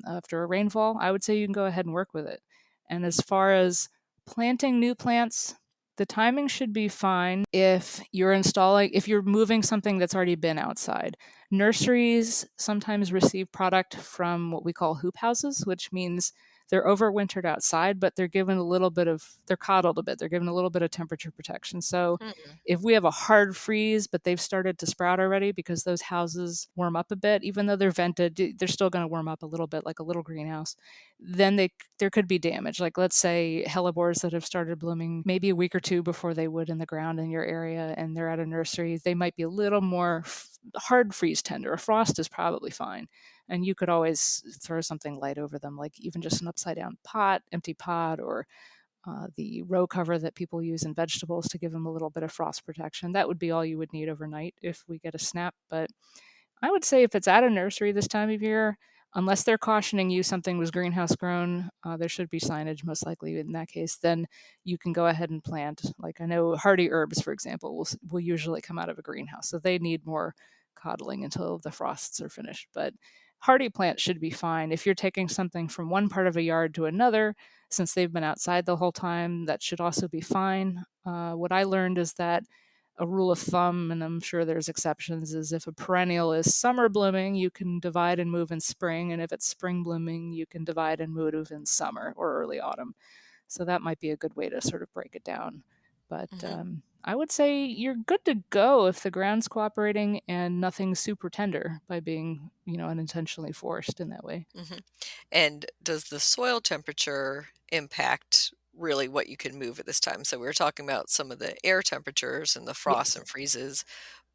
[SPEAKER 2] after a rainfall, I would say you can go ahead and work with it. And as far as planting new plants, the timing should be fine if if you're moving something that's already been outside. Nurseries sometimes receive product from what we call hoop houses, which means they're overwintered outside, but they're coddled a bit. They're given a little bit of temperature protection. So
[SPEAKER 3] Hmm.
[SPEAKER 2] if we have a hard freeze, but they've started to sprout already because those houses warm up a bit, even though they're vented, they're still going to warm up a little bit, like a little greenhouse. Then there could be damage. Like let's say hellebores that have started blooming maybe a week or two before they would in the ground in your area, and they're at a nursery. They might be a little more hard freeze tender. A frost is probably fine. And you could always throw something light over them, like even just an upside down empty pot, or the row cover that people use in vegetables to give them a little bit of frost protection. That would be all you would need overnight if we get a snap. But I would say if it's at a nursery this time of year, unless they're cautioning you something was greenhouse grown, there should be signage most likely in that case, then you can go ahead and plant. Like I know hardy herbs, for example, will usually come out of a greenhouse. So they need more coddling until the frosts are finished. But hardy plants should be fine. If you're taking something from one part of a yard to another, since they've been outside the whole time, that should also be fine. What I learned is that a rule of thumb, and I'm sure there's exceptions, is if a perennial is summer blooming, you can divide and move in spring. And if it's spring blooming, you can divide and move in summer or early autumn. So that might be a good way to sort of break it down. But I would say you're good to go if the ground's cooperating and nothing's super tender by being, unintentionally forced in that way.
[SPEAKER 3] And does the soil temperature impact really what you can move at this time? So we were talking about some of the air temperatures and the frosts
[SPEAKER 2] Yes.
[SPEAKER 3] and freezes,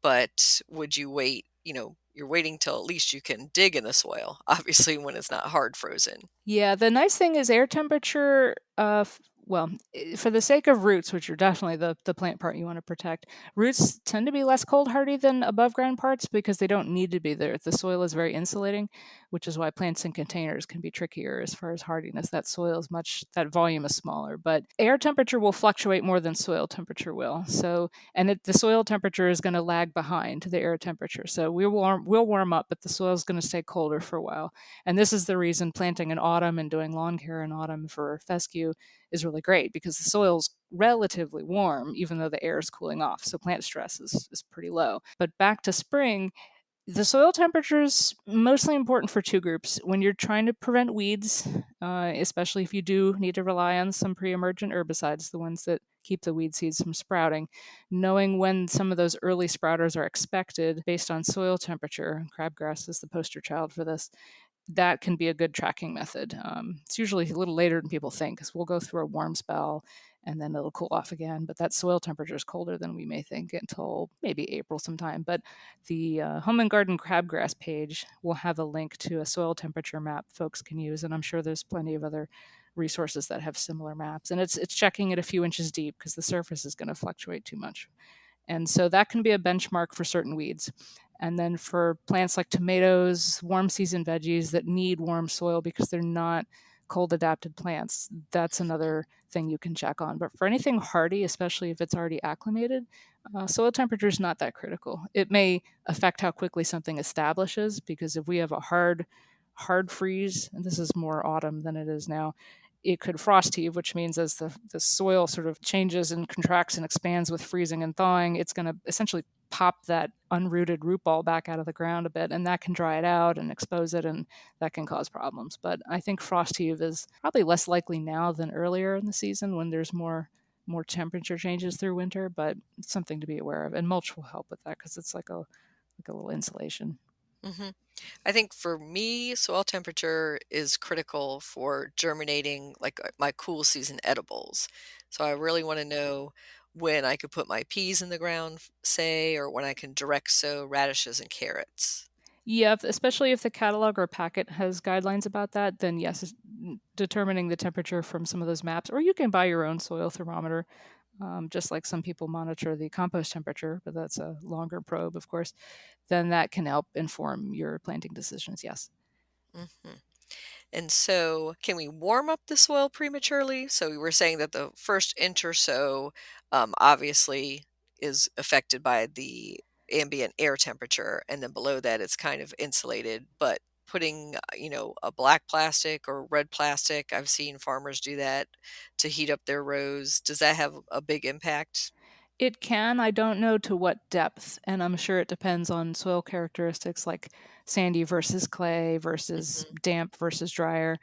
[SPEAKER 3] but would you wait, you're waiting till at least you can dig in the soil, obviously when it's not hard frozen.
[SPEAKER 2] Yeah, the nice thing is air temperature, for the sake of roots, which are definitely the plant part you want to protect, roots tend to be less cold hardy than above ground parts because they don't need to be there. The soil is very insulating, which is why plants in containers can be trickier as far as hardiness. That volume is smaller, but air temperature will fluctuate more than soil temperature will. So, the soil temperature is going to lag behind the air temperature. So we'll warm up, but the soil is going to stay colder for a while. And this is the reason planting in autumn and doing lawn care in autumn for fescue is really great, because the soil's relatively warm, even though the air is cooling off. So plant stress is pretty low. But back to spring, the soil temperature is mostly important for two groups. When you're trying to prevent weeds, especially if you do need to rely on some pre-emergent herbicides, the ones that keep the weed seeds from sprouting, knowing when some of those early sprouters are expected based on soil temperature, crabgrass is the poster child for this, that can be a good tracking method. It's usually a little later than people think, because we'll go through a warm spell and then it'll cool off again. But that soil temperature is colder than we may think until maybe April sometime. But the Home and Garden Crabgrass page will have a link to a soil temperature map folks can use. And I'm sure there's plenty of other resources that have similar maps. And it's checking it a few inches deep because the surface is going to fluctuate too much. And so that can be a benchmark for certain weeds. And then for plants like tomatoes, warm season veggies that need warm soil because they're not cold adapted plants, that's another thing you can check on. But for anything hardy, especially if it's already acclimated, soil temperature is not that critical. It may affect how quickly something establishes, because if we have a hard freeze, and this is more autumn than it is now, it could frost heave, which means as the soil sort of changes and contracts and expands with freezing and thawing, it's going to essentially pop that unrooted root ball back out of the ground a bit, and that can dry it out and expose it, and that can cause problems. But I think frost heave is probably less likely now than earlier in the season when there's more temperature changes through winter, but it's something to be aware of. And mulch will help with that because it's like a little insulation.
[SPEAKER 3] Mm-hmm. I think for me, soil temperature is critical for germinating like my cool season edibles. So I really want to know when I could put my peas in the ground, say, or when I can direct sow radishes and carrots.
[SPEAKER 2] Yeah, especially if the catalog or packet has guidelines about that, then yes, determining the temperature from some of those maps, or you can buy your own soil thermometer, just like some people monitor the compost temperature, but that's a longer probe, of course, then that can help inform your planting decisions, yes.
[SPEAKER 3] Mm-hmm. And so, can we warm up the soil prematurely? So, we were saying that the first inch or so obviously is affected by the ambient air temperature. And then below that, it's kind of insulated. But putting, a black plastic or red plastic, I've seen farmers do that to heat up their rows. Does that have a big impact?
[SPEAKER 2] It can. I don't know to what depth, and I'm sure it depends on soil characteristics like sandy versus clay versus
[SPEAKER 3] Hmm.
[SPEAKER 2] damp versus drier.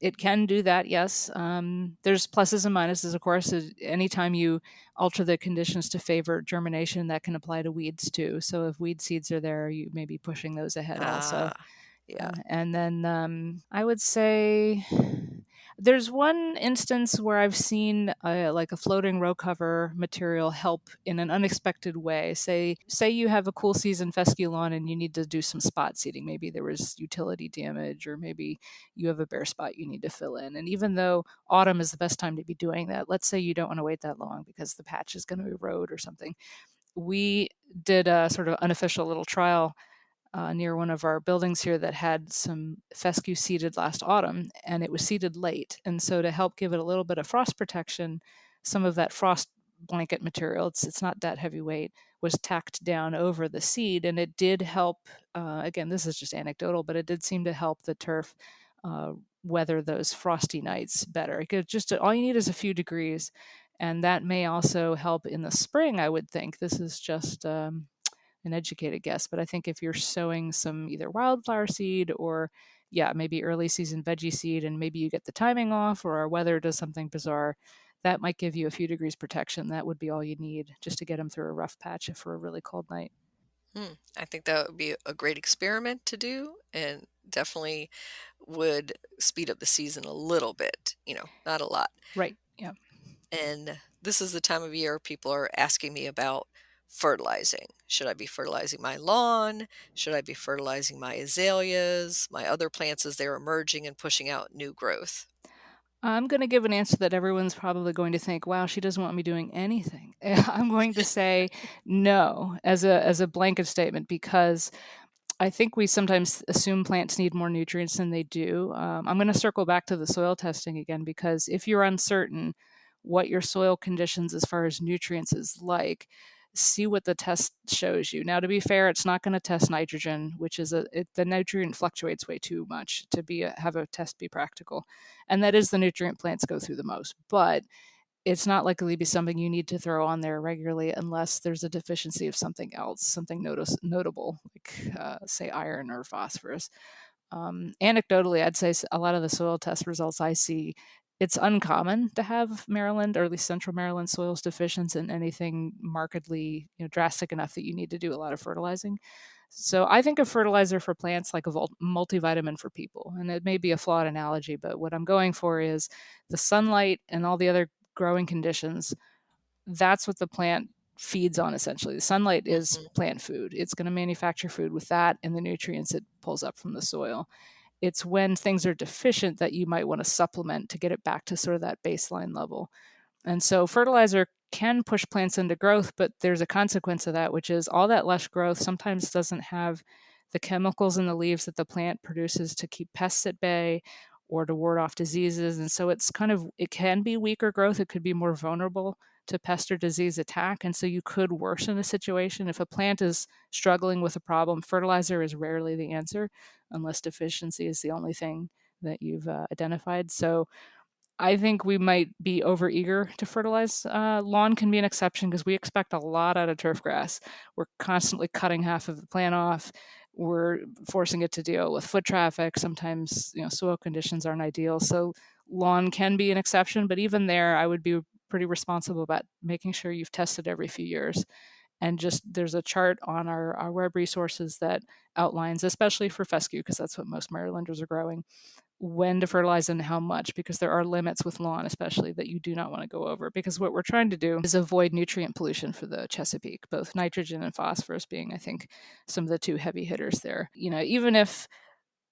[SPEAKER 2] It can do that, yes. There's pluses and minuses, of course. Anytime you alter the conditions to favor germination, that can apply to weeds too. So if weed seeds are there, you may be pushing those ahead also.
[SPEAKER 3] Ah, yeah.
[SPEAKER 2] And then I would say there's one instance where I've seen like a floating row cover material help in an unexpected way. Say you have a cool season fescue lawn and you need to do some spot seeding. Maybe there was utility damage, or maybe you have a bare spot you need to fill in. And even though autumn is the best time to be doing that, let's say you don't want to wait that long because the patch is going to erode or something. We did a sort of unofficial little trial near one of our buildings here that had some fescue seeded last autumn, and it was seeded late. And so to help give it a little bit of frost protection, some of that frost blanket material, it's not that heavyweight, was tacked down over the seed, and it did help. Again, this is just anecdotal, but it did seem to help the turf weather those frosty nights better. Just all you need is a few degrees, and that may also help in the spring, I would think. This is just an educated guess, but I think if you're sowing some either wildflower seed or maybe early season veggie seed, and maybe you get the timing off or our weather does something bizarre, that might give you a few degrees protection. That would be all you need just to get them through a rough patch for a really cold night.
[SPEAKER 3] I think that would be a great experiment to do, and definitely would speed up the season a little bit, not a lot.
[SPEAKER 2] Right. Yeah.
[SPEAKER 3] And this is the time of year people are asking me about fertilizing. Should I be fertilizing my lawn? Should I be fertilizing my azaleas, my other plants as they're emerging and pushing out new growth?
[SPEAKER 2] I'm going to give an answer that everyone's probably going to think, wow, she doesn't want me doing anything. I'm going to say no as a blanket statement, because I think we sometimes assume plants need more nutrients than they do. I'm going to circle back to the soil testing again, because if you're uncertain what your soil conditions as far as nutrients is like, see what the test shows you. Now, to be fair, it's not going to test nitrogen, which is the nutrient fluctuates way too much to have a test be practical, and that is the nutrient plants go through the most. But it's not likely to be something you need to throw on there regularly unless there's a deficiency of something else, something notable, like say iron or phosphorus. Anecdotally, I'd say a lot of the soil test results I see, it's uncommon to have Maryland, or at least Central Maryland, soils deficient in anything markedly drastic enough that you need to do a lot of fertilizing. So I think of fertilizer for plants like a multivitamin for people. And it may be a flawed analogy, but what I'm going for is the sunlight and all the other growing conditions. That's what the plant feeds on, essentially. The sunlight is plant food. It's going to manufacture food with that and the nutrients it pulls up from the soil. It's when things are deficient that you might want to supplement to get it back to sort of that baseline level. And so fertilizer can push plants into growth, but there's a consequence of that, which is all that lush growth sometimes doesn't have the chemicals in the leaves that the plant produces to keep pests at bay or to ward off diseases. And so it can be weaker growth. It could be more vulnerable to pest or disease attack. And so you could worsen the situation. If a plant is struggling with a problem, fertilizer is rarely the answer, unless deficiency is the only thing that you've identified. So I think we might be overeager to fertilize. Lawn can be an exception because we expect a lot out of turf grass. We're constantly cutting half of the plant off. We're forcing it to deal with foot traffic. Sometimes, soil conditions aren't ideal. So lawn can be an exception, but even there, I would be pretty responsible about making sure you've tested every few years. And there's a chart on our web resources that outlines, especially for fescue, because that's what most Marylanders are growing, when to fertilize and how much, because there are limits with lawn, especially, that you do not want to go over. Because what we're trying to do is avoid nutrient pollution for the Chesapeake, both nitrogen and phosphorus being, I think, some of the two heavy hitters there. Even if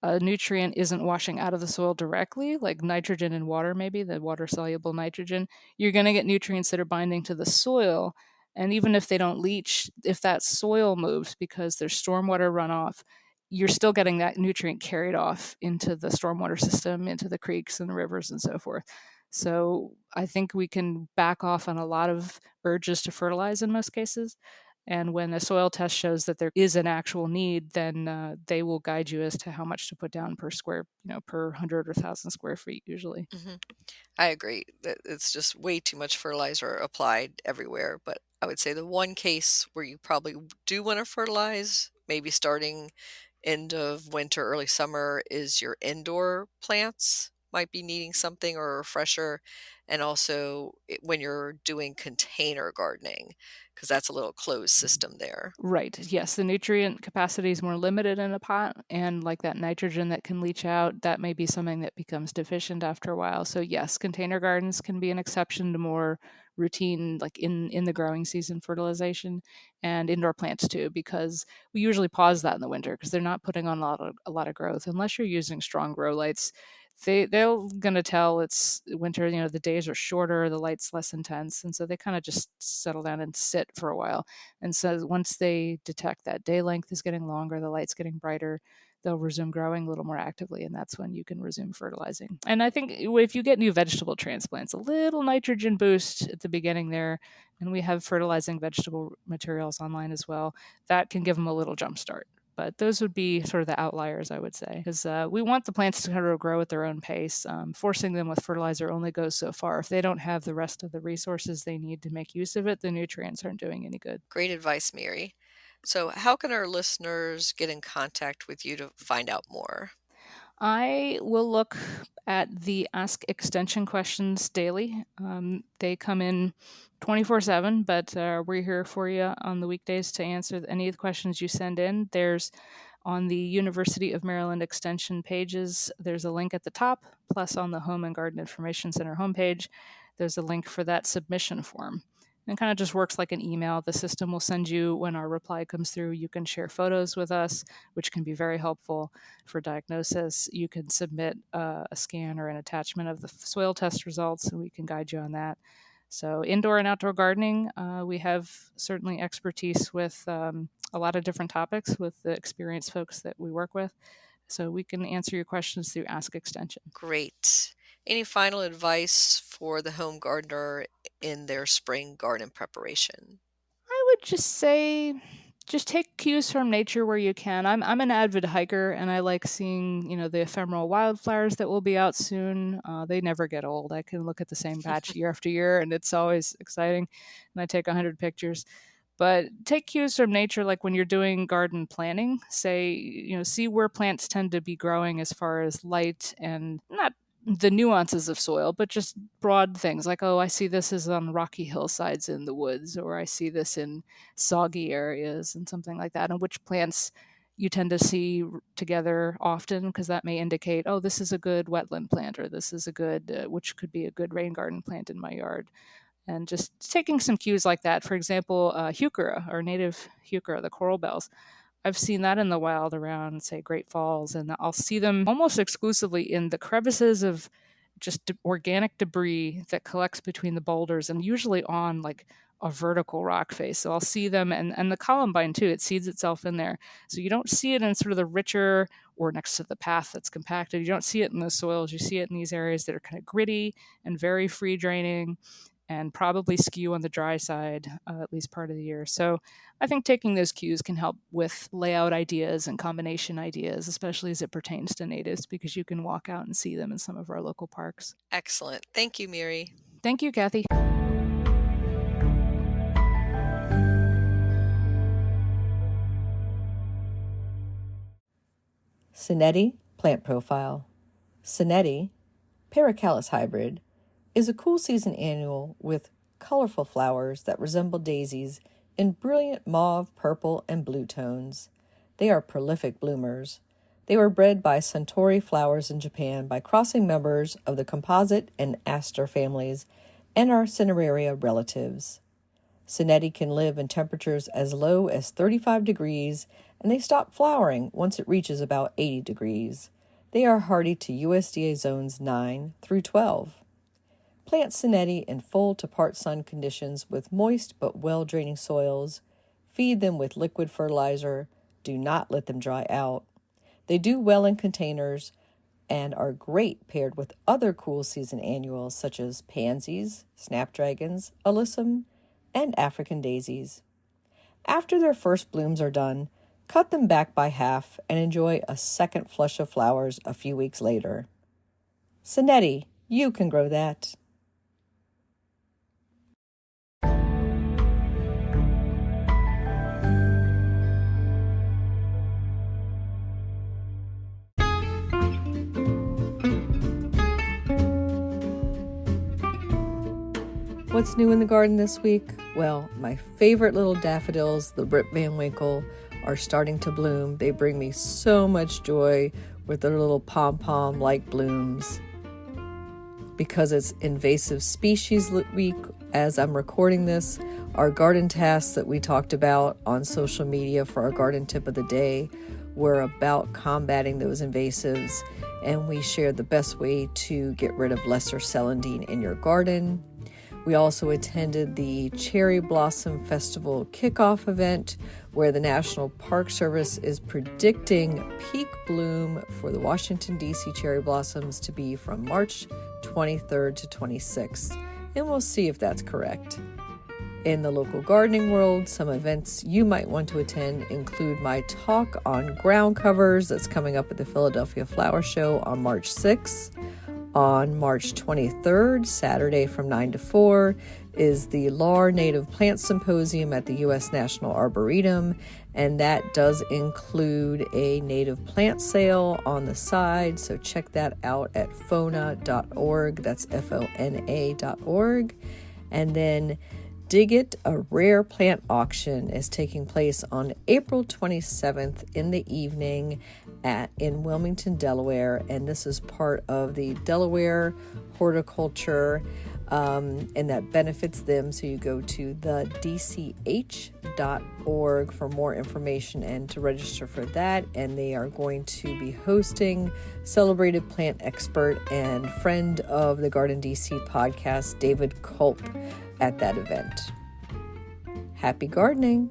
[SPEAKER 2] a nutrient isn't washing out of the soil directly, like nitrogen and water, maybe the water soluble nitrogen, you're going to get nutrients that are binding to the soil. And even if they don't leach, if that soil moves because there's stormwater runoff, you're still getting that nutrient carried off into the stormwater system, into the creeks and the rivers and so forth. So I think we can back off on a lot of urges to fertilize in most cases. And when the soil test shows that there is an actual need, then they will guide you as to how much to put down per per 100 or 1,000 square feet usually.
[SPEAKER 3] I agree that it's just way too much fertilizer applied everywhere. But I would say the one case where you probably do want to fertilize, maybe starting end of winter, early summer, is your indoor plants might be needing something or a refresher. And also when you're doing container gardening, because that's a little closed system there.
[SPEAKER 2] Right. Yes, the nutrient capacity is more limited in a pot, and like that nitrogen that can leach out, that may be something that becomes deficient after a while. So yes, container gardens can be an exception to more routine, like in the growing season fertilization, and indoor plants too, because we usually pause that in the winter because they're not putting on a lot of growth unless you're using strong grow lights. They're gonna tell it's winter. The days are shorter, the light's less intense, and so they kind of just settle down and sit for a while. And so once they detect that day length is getting longer, the light's getting brighter, they'll resume growing a little more actively, and that's when you can resume fertilizing. And I think if you get new vegetable transplants, a little nitrogen boost at the beginning there, and we have fertilizing vegetable materials online as well, that can give them a little jump start. But those would be sort of the outliers, I would say, because we want the plants to kind of grow at their own pace. Forcing them with fertilizer only goes so far. If they don't have the rest of the resources they need to make use of it, the nutrients aren't doing any good.
[SPEAKER 3] Great advice, Miri. So how can our listeners get in contact with you to find out more?
[SPEAKER 2] I will look at the Ask Extension questions daily. They come in 24/7, but we're here for you on the weekdays to answer any of the questions you send in. There's on the University of Maryland Extension pages, there's a link at the top, plus on the Home and Garden Information Center homepage, there's a link for that submission form. And it kind of just works like an email. The system will send you, when our reply comes through, you can share photos with us, which can be very helpful for diagnosis. You can submit a scan or an attachment of the soil test results, and we can guide you on that. So indoor and outdoor gardening, we have certainly expertise with a lot of different topics with the experienced folks that we work with. So we can answer your questions through Ask Extension.
[SPEAKER 3] Great. Any final advice for the home gardener in their spring garden preparation?
[SPEAKER 2] I would just say, just take cues from nature where you can. I'm an avid hiker, and I like seeing, the ephemeral wildflowers that will be out soon. They never get old. I can look at the same patch year after year, and it's always exciting. And I take 100 pictures. But take cues from nature, like when you're doing garden planning. Say, see where plants tend to be growing as far as light and not the nuances of soil, but just broad things like, oh, I see this is on rocky hillsides in the woods, or I see this in soggy areas and something like that, and which plants you tend to see together often, because that may indicate, oh, this is a good wetland plant, or this is a good, which could be a good rain garden plant in my yard. And just taking some cues like that. For example, heuchera, or native heuchera, the coral bells. I've seen that in the wild around, say, Great Falls, and I'll see them almost exclusively in the crevices of just organic debris that collects between the boulders, and usually on like a vertical rock face. So I'll see them, and the columbine too, it seeds itself in there. So you don't see it in sort of the richer or next to the path that's compacted. You don't see it in those soils. You see it in these areas that are kind of gritty and very free draining, and probably skew on the dry side at least part of the year. So I think taking those cues can help with layout ideas and combination ideas, especially as it pertains to natives, because you can walk out and see them in some of our local parks.
[SPEAKER 3] Excellent. Thank you, Miri.
[SPEAKER 2] Thank you, Kathy.
[SPEAKER 1] Senetti Plant Profile. Senetti, Paracallis hybrid, is a cool season annual with colorful flowers that resemble daisies in brilliant mauve, purple, and blue tones. They are prolific bloomers. They were bred by Suntory Flowers in Japan by crossing members of the composite and aster families and are cineraria relatives. Senetti can live in temperatures as low as 35 degrees, and they stop flowering once it reaches about 80 degrees. They are hardy to USDA zones 9 through 12. Plant Senetti in full to part sun conditions with moist but well-draining soils. Feed them with liquid fertilizer. Do not let them dry out. They do well in containers and are great paired with other cool season annuals such as pansies, snapdragons, alyssum, and African daisies. After their first blooms are done, cut them back by half and enjoy a second flush of flowers a few weeks later. Senetti, you can grow that. What's new in the garden this week? Well, my favorite little daffodils, the Rip Van Winkle, are starting to bloom. They bring me so much joy with their little pom-pom-like blooms. Because it's invasive species week, as I'm recording this, our garden tasks that we talked about on social media for our garden tip of the day were about combating those invasives, and we shared the best way to get rid of lesser celandine in your garden. We also attended the Cherry Blossom Festival kickoff event, where the National Park Service is predicting peak bloom for the Washington, D.C. cherry blossoms to be from March 23rd to 26th, and we'll see if that's correct. In the local gardening world, some events you might want to attend include my talk on groundcovers that's coming up at the Philadelphia Flower Show on March 6th, On March 23rd, Saturday from 9 to 4, is the LAR Native Plant Symposium at the U.S. National Arboretum, and that does include a native plant sale on the side, so check that out at fona.org. That's FONA.org. And then Dig It, a rare plant auction, is taking place on April 27th in the evening in Wilmington, Delaware, and this is part of the Delaware horticulture, and that benefits them. So you go to the dch.org for more information and to register for that. And they are going to be hosting celebrated plant expert and friend of the GardenDC podcast, David Culp, at that event. Happy gardening!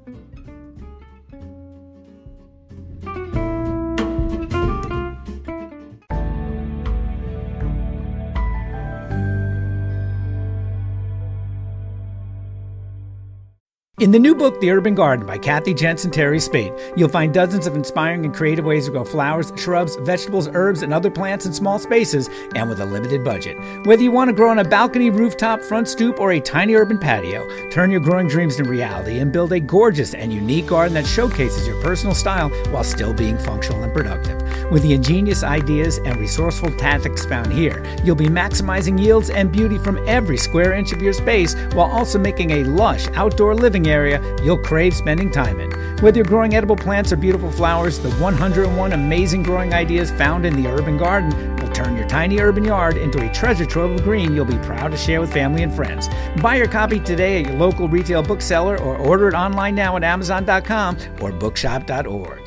[SPEAKER 4] In the new book, The Urban Garden by Kathy Jentz and Terry Spade, you'll find dozens of inspiring and creative ways to grow flowers, shrubs, vegetables, herbs, and other plants in small spaces and with a limited budget. Whether you want to grow on a balcony, rooftop, front stoop, or a tiny urban patio, turn your growing dreams into reality and build a gorgeous and unique garden that showcases your personal style while still being functional and productive. With the ingenious ideas and resourceful tactics found here, you'll be maximizing yields and beauty from every square inch of your space while also making a lush outdoor living area you'll crave spending time in. Whether you're growing edible plants or beautiful flowers, the 101 amazing growing ideas found in the urban garden will turn your tiny urban yard into a treasure trove of green you'll be proud to share with family and friends. Buy your copy today at your local retail bookseller or order it online now at Amazon.com or bookshop.org.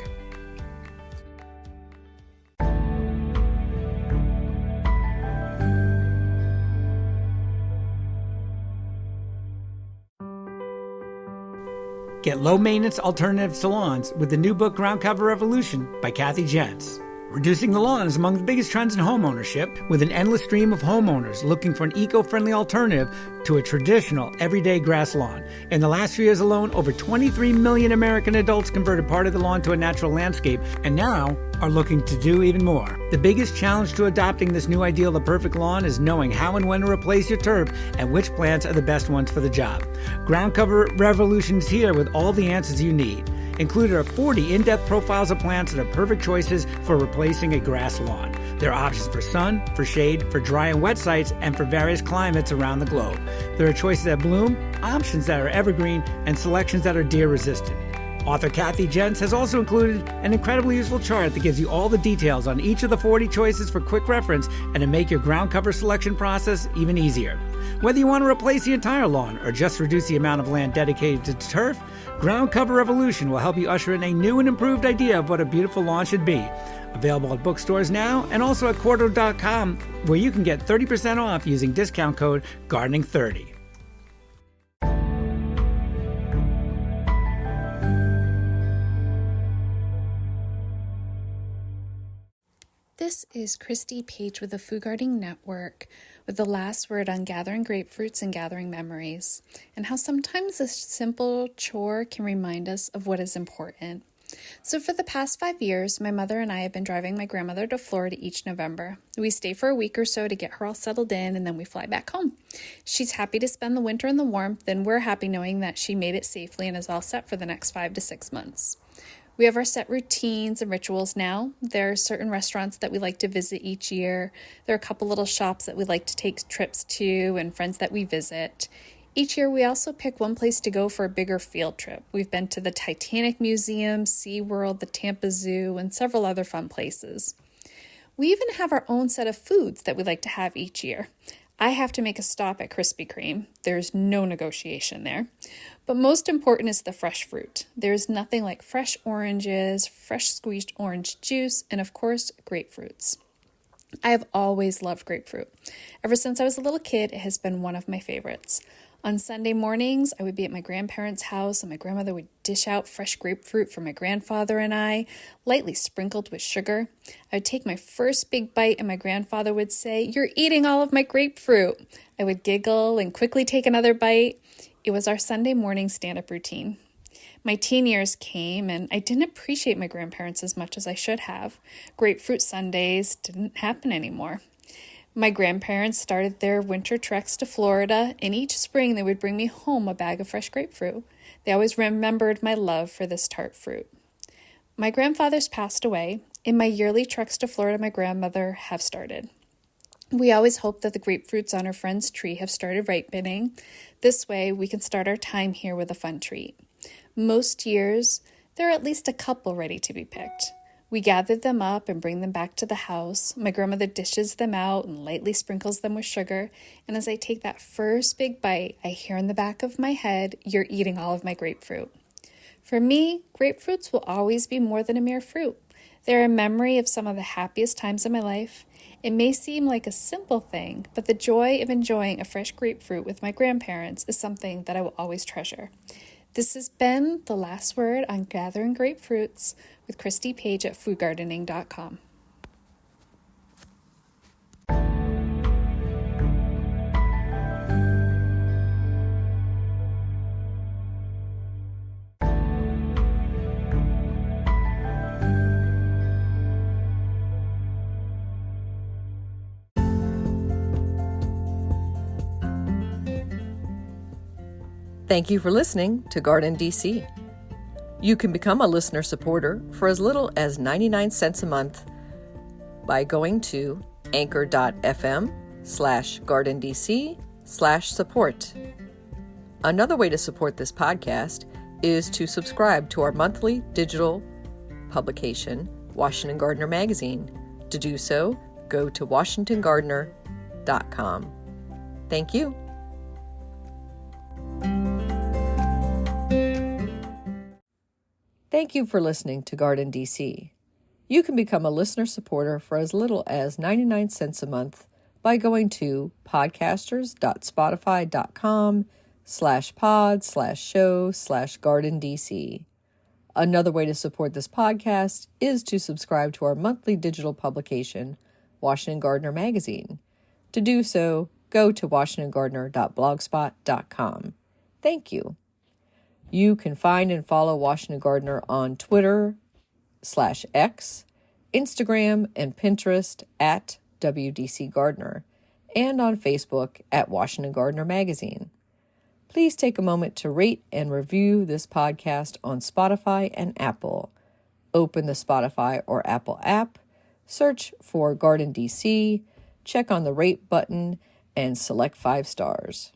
[SPEAKER 4] Get low-maintenance alternatives to lawns with the new book Groundcover Revolution by Kathy Jentz. Reducing the lawn is among the biggest trends in home ownership, with an endless stream of homeowners looking for an eco-friendly alternative to a traditional everyday grass lawn. In the last 3 years alone, over 23 million American adults converted part of the lawn to a natural landscape, and now are looking to do even more. The biggest challenge to adopting this new ideal of the perfect lawn is knowing how and when to replace your turf and which plants are the best ones for the job. Groundcover Revolution is here with all the answers you need. Included are 40 in-depth profiles of plants that are perfect choices for replacing a grass lawn. There are options for sun, for shade, for dry and wet sites, and for various climates around the globe. There are choices that bloom, options that are evergreen, and selections that are deer-resistant. Author Kathy Jentz has also included an incredibly useful chart that gives you all the details on each of the 40 choices for quick reference and to make your ground cover selection process even easier. Whether you want to replace the entire lawn or just reduce the amount of land dedicated to turf, Groundcover Revolution will help you usher in a new and improved idea of what a beautiful lawn should be. Available at bookstores now and also at Quarto.com, where you can get 30% off using discount code GARDENING30.
[SPEAKER 5] This is Christy Page with the Food Gardening Network with the last word on gathering grapefruits and gathering memories, and how sometimes a simple chore can remind us of what is important. So for the past 5 years, my mother and I have been driving my grandmother to Florida each November. We stay for a week or so to get her all settled in, and then we fly back home. She's happy to spend the winter in the warmth, and we're happy knowing that she made it safely and is all set for the next 5 to 6 months. We have our set routines and rituals now. There are certain restaurants that we like to visit each year. There are a couple little shops that we like to take trips to and friends that we visit. Each year, we also pick one place to go for a bigger field trip. We've been to the Titanic Museum, SeaWorld, the Tampa Zoo, and several other fun places. We even have our own set of foods that we like to have each year. I have to make a stop at Krispy Kreme. There's no negotiation there. But most important is the fresh fruit. There's nothing like fresh oranges, fresh squeezed orange juice, and of course, grapefruits. I have always loved grapefruit. Ever since I was a little kid, it has been one of my favorites. On Sunday mornings, I would be at my grandparents' house, and my grandmother would dish out fresh grapefruit for my grandfather and I, lightly sprinkled with sugar. I would take my first big bite, and my grandfather would say, "You're eating all of my grapefruit." I would giggle and quickly take another bite. It was our Sunday morning stand-up routine. My teen years came, and I didn't appreciate my grandparents as much as I should have. Grapefruit Sundays didn't happen anymore. My grandparents started their winter treks to Florida, and each spring they would bring me home a bag of fresh grapefruit. They always remembered my love for this tart fruit. My grandfather's passed away, and my yearly treks to Florida my grandmother have started. We always hope that the grapefruits on our friend's tree have started ripening. This way, we can start our time here with a fun treat. Most years, there are at least a couple ready to be picked. We gather them up and bring them back to the house. My grandmother dishes them out and lightly sprinkles them with sugar. And as I take that first big bite, I hear in the back of my head, "You're eating all of my grapefruit." For me, grapefruits will always be more than a mere fruit. They're a memory of some of the happiest times in my life. It may seem like a simple thing, but the joy of enjoying a fresh grapefruit with my grandparents is something that I will always treasure. This has been The Last Word on Gathering Grapefruits with Christy Page at foodgardening.com.
[SPEAKER 1] Thank you for listening to GardenDC. You can become a listener supporter for as little as 99 cents a month by going to anchor.fm/GardenDC/support. Another way to support this podcast is to subscribe to our monthly digital publication, Washington Gardener Magazine. To do so, go to WashingtonGardener.com. Thank you. Thank you for listening to GardenDC. You can become a listener supporter for as little as 99 cents a month by going to podcasters.spotify.com/pod/show/GardenDC. Another way to support this podcast is to subscribe to our monthly digital publication, Washington Gardener Magazine. To do so, go to washingtongardener.blogspot.com. Thank you. You can find and follow Washington Gardener on Twitter/X, Instagram, and Pinterest at WDC Gardener, and on Facebook at Washington Gardener Magazine. Please take a moment to rate and review this podcast on Spotify and Apple. Open the Spotify or Apple app, search for GardenDC, check on the rate button, and select 5 stars.